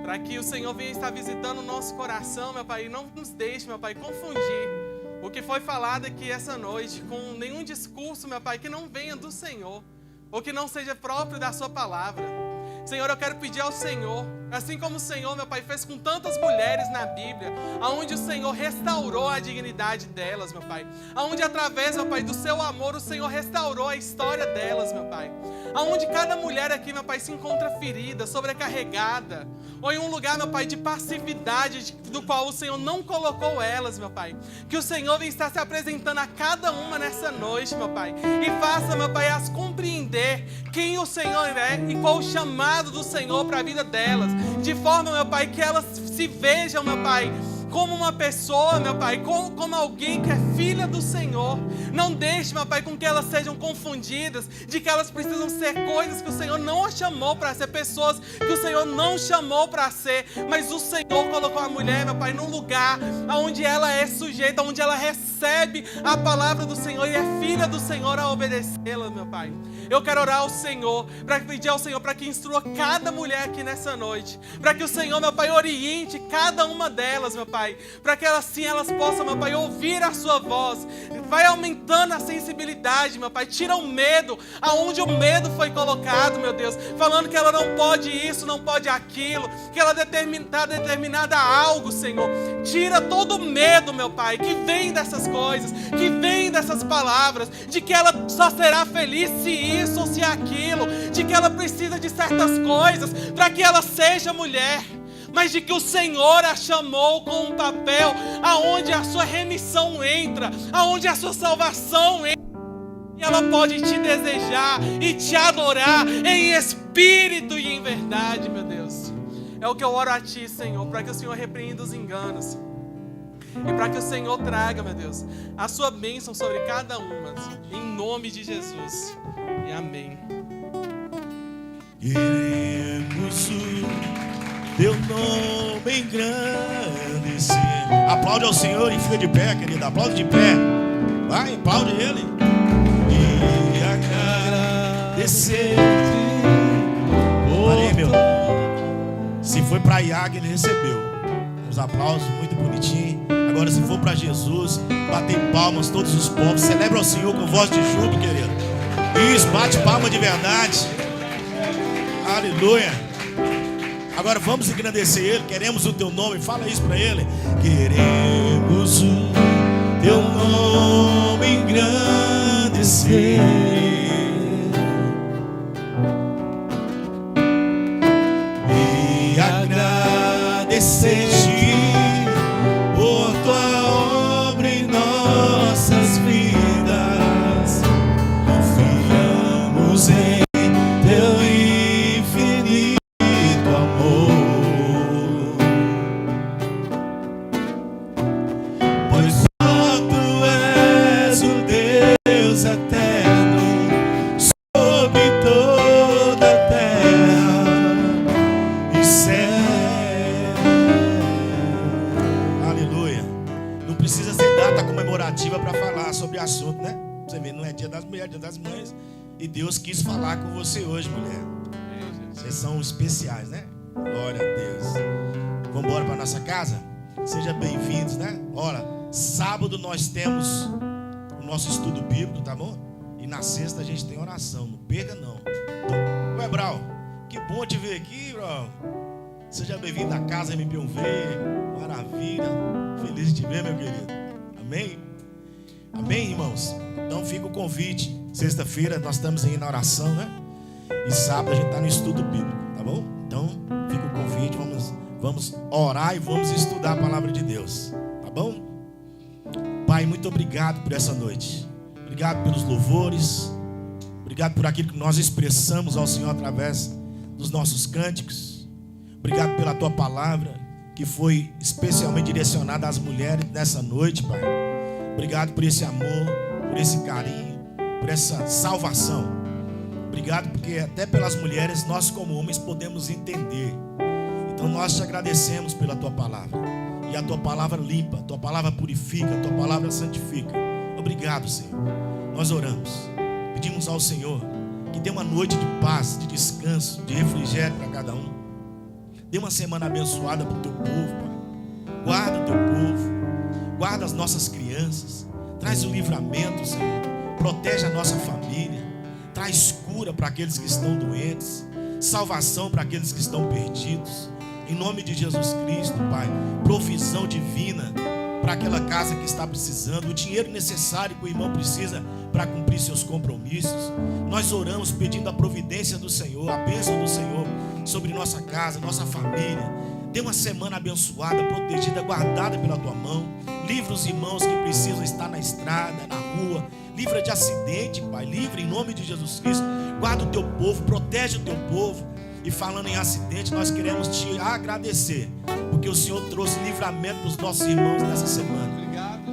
para que o Senhor venha estar visitando o nosso coração, meu Pai, e não nos deixe, meu Pai, confundir o que foi falado aqui essa noite com nenhum discurso, meu Pai, que não venha do Senhor ou que não seja próprio da Sua palavra. Senhor, eu quero pedir ao Senhor, assim como o Senhor, meu Pai, fez com tantas mulheres na Bíblia, aonde o Senhor restaurou a dignidade delas, meu Pai, aonde através, meu Pai, do seu amor, o Senhor restaurou a história delas, meu Pai, aonde cada mulher aqui, meu Pai, se encontra ferida, sobrecarregada, ou em um lugar, meu Pai, de passividade, do qual o Senhor não colocou elas, meu Pai, que o Senhor vem estar se apresentando a cada uma nessa noite, meu Pai, e faça, meu Pai, as compreender quem o Senhor é e qual o chamado do Senhor para a vida delas, de forma, meu Pai, que elas se vejam, meu Pai, como uma pessoa, meu Pai, como alguém que é filha do Senhor. Não deixe, meu Pai, com que elas sejam confundidas, de que elas precisam ser coisas que o Senhor não as chamou para ser, pessoas que o Senhor não chamou para ser, mas o Senhor colocou a mulher, meu Pai, num lugar onde ela é sujeita, onde ela recebe a palavra do Senhor e é filha do Senhor a obedecê-la, meu Pai. Eu quero orar ao Senhor, para pedir ao Senhor para que instrua cada mulher aqui nessa noite, para que o Senhor, meu Pai, oriente cada uma delas, meu Pai, para que elas possam, meu Pai, ouvir a sua voz. Vai aumentando a sensibilidade, meu Pai, tira o medo, aonde o medo foi colocado, meu Deus, falando que ela não pode isso, não pode aquilo, que ela está determinada a algo, Senhor. Tira todo o medo, meu Pai, que vem dessas coisas, que vem dessas palavras, de que ela só será feliz se isso ou se aquilo, de que ela precisa de certas coisas para que ela seja mulher, mas de que o Senhor a chamou com um papel aonde a sua remissão entra, aonde a sua salvação entra, e ela pode te desejar e te adorar em espírito e em verdade, meu Deus. É o que eu oro a Ti, Senhor, para que o Senhor repreenda os enganos e para que o Senhor traga, meu Deus, a sua bênção sobre cada uma, em nome de Jesus. E amém.
Queremos o Teu nome engrandecer. Aplaude ao Senhor e fica de pé, querida. Aplaude de pé. Vai, aplaude Ele. E agradecer. Olha aí, meu. Se foi para Iago, ele recebeu. Os aplausos, muito bonitinho. Agora, se for para Jesus, bater palmas todos os povos. Celebra ao Senhor com voz de júbilo, querido. Isso, bate palma de verdade. Aleluia. Agora vamos engrandecer Ele. Queremos o Teu nome. Fala isso para Ele. Queremos o Teu nome engrandecer. E agradecer-te por Tua obra em nossas vidas. Confiamos em Teu infinito amor, pois só Tu és o Deus eterno. E Deus quis falar com você hoje, mulher. Vocês são especiais, né? Glória a Deus. Vamos embora para nossa casa? Sejam bem-vindos, né? Ora, sábado nós temos o nosso estudo bíblico, tá bom? E na sexta a gente tem oração. Não perca, não. Então, ué, Brau, que bom te ver aqui, Brau. Seja bem-vindo à casa MP1V. Maravilha. Feliz de te ver, meu querido. Amém? Amém, irmãos? Então fica o convite. Sexta-feira nós estamos aí na oração, né? E sábado a gente está no estudo bíblico, tá bom? Então fica o convite. Vamos orar e vamos estudar a palavra de Deus, tá bom? Pai, muito obrigado por essa noite. Obrigado pelos louvores. Obrigado por aquilo que nós expressamos ao Senhor através dos nossos cânticos. Obrigado pela tua palavra, que foi especialmente direcionada às mulheres nessa noite, Pai. Obrigado por esse amor, por esse carinho, por essa salvação. Obrigado porque até pelas mulheres nós como homens podemos entender. Então nós te agradecemos pela tua palavra. E a tua palavra limpa, a tua palavra purifica, a tua palavra santifica. Obrigado, Senhor. Nós oramos, pedimos ao Senhor que dê uma noite de paz, de descanso, de refrigério para cada um. Dê uma semana abençoada para o teu povo, Pai. Guarda o teu povo, guarda as nossas crianças, traz o livramento, Senhor. Protege a nossa família, traz cura para aqueles que estão doentes, salvação para aqueles que estão perdidos. Em nome de Jesus Cristo, Pai, provisão divina para aquela casa que está precisando, o dinheiro necessário que o irmão precisa para cumprir seus compromissos. Nós oramos pedindo a providência do Senhor, a bênção do Senhor sobre nossa casa, nossa família. Dê uma semana abençoada, protegida, guardada pela tua mão. Livra os irmãos que precisam estar na estrada, na rua. Livra de acidente, Pai. Livra em nome de Jesus Cristo. Guarda o teu povo, protege o teu povo. E falando em acidente, nós queremos te agradecer, porque o Senhor trouxe livramento para os nossos irmãos nessa semana.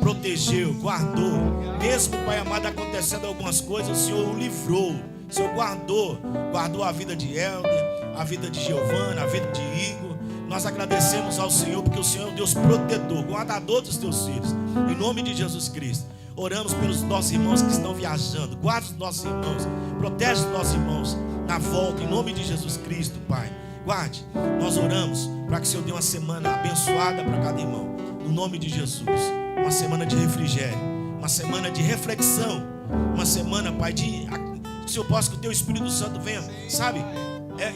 Protegeu, guardou. Mesmo, Pai amado, acontecendo algumas coisas, o Senhor o livrou. O Senhor guardou a vida de Helder, a vida de Giovana, a vida de Igor. Nós agradecemos ao Senhor, porque o Senhor é um Deus protetor, guardador dos teus filhos. Em nome de Jesus Cristo. Oramos pelos nossos irmãos que estão viajando. Guarda os nossos irmãos, protege os nossos irmãos na volta, em nome de Jesus Cristo, Pai. Guarde, nós oramos para que o Senhor dê uma semana abençoada para cada irmão, no nome de Jesus. Uma semana de refrigério, uma semana de reflexão, uma semana, Pai, que o Senhor possa, que o teu Espírito Santo venha, sabe,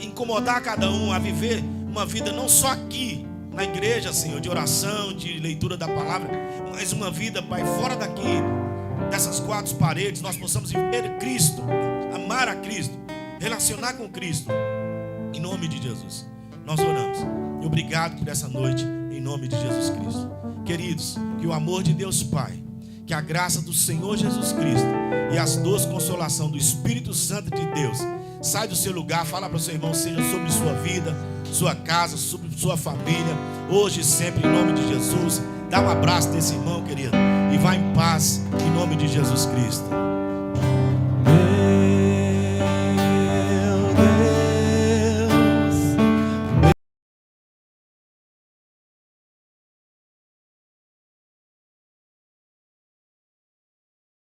incomodar cada um a viver uma vida não só aqui na igreja, Senhor, de oração, de leitura da palavra, mas uma vida, Pai, fora daqui, dessas quatro paredes, nós possamos viver Cristo, amar a Cristo, relacionar com Cristo, em nome de Jesus. Nós oramos. E obrigado por essa noite, em nome de Jesus Cristo. Queridos, que o amor de Deus Pai, que a graça do Senhor Jesus Cristo e as doces consolação do Espírito Santo de Deus, sai do seu lugar, fala para o seu irmão, seja sobre sua vida, sua casa, sobre sua família, hoje e sempre, em nome de Jesus. Dá um abraço desse irmão, querido, e vá em paz, em nome de Jesus Cristo.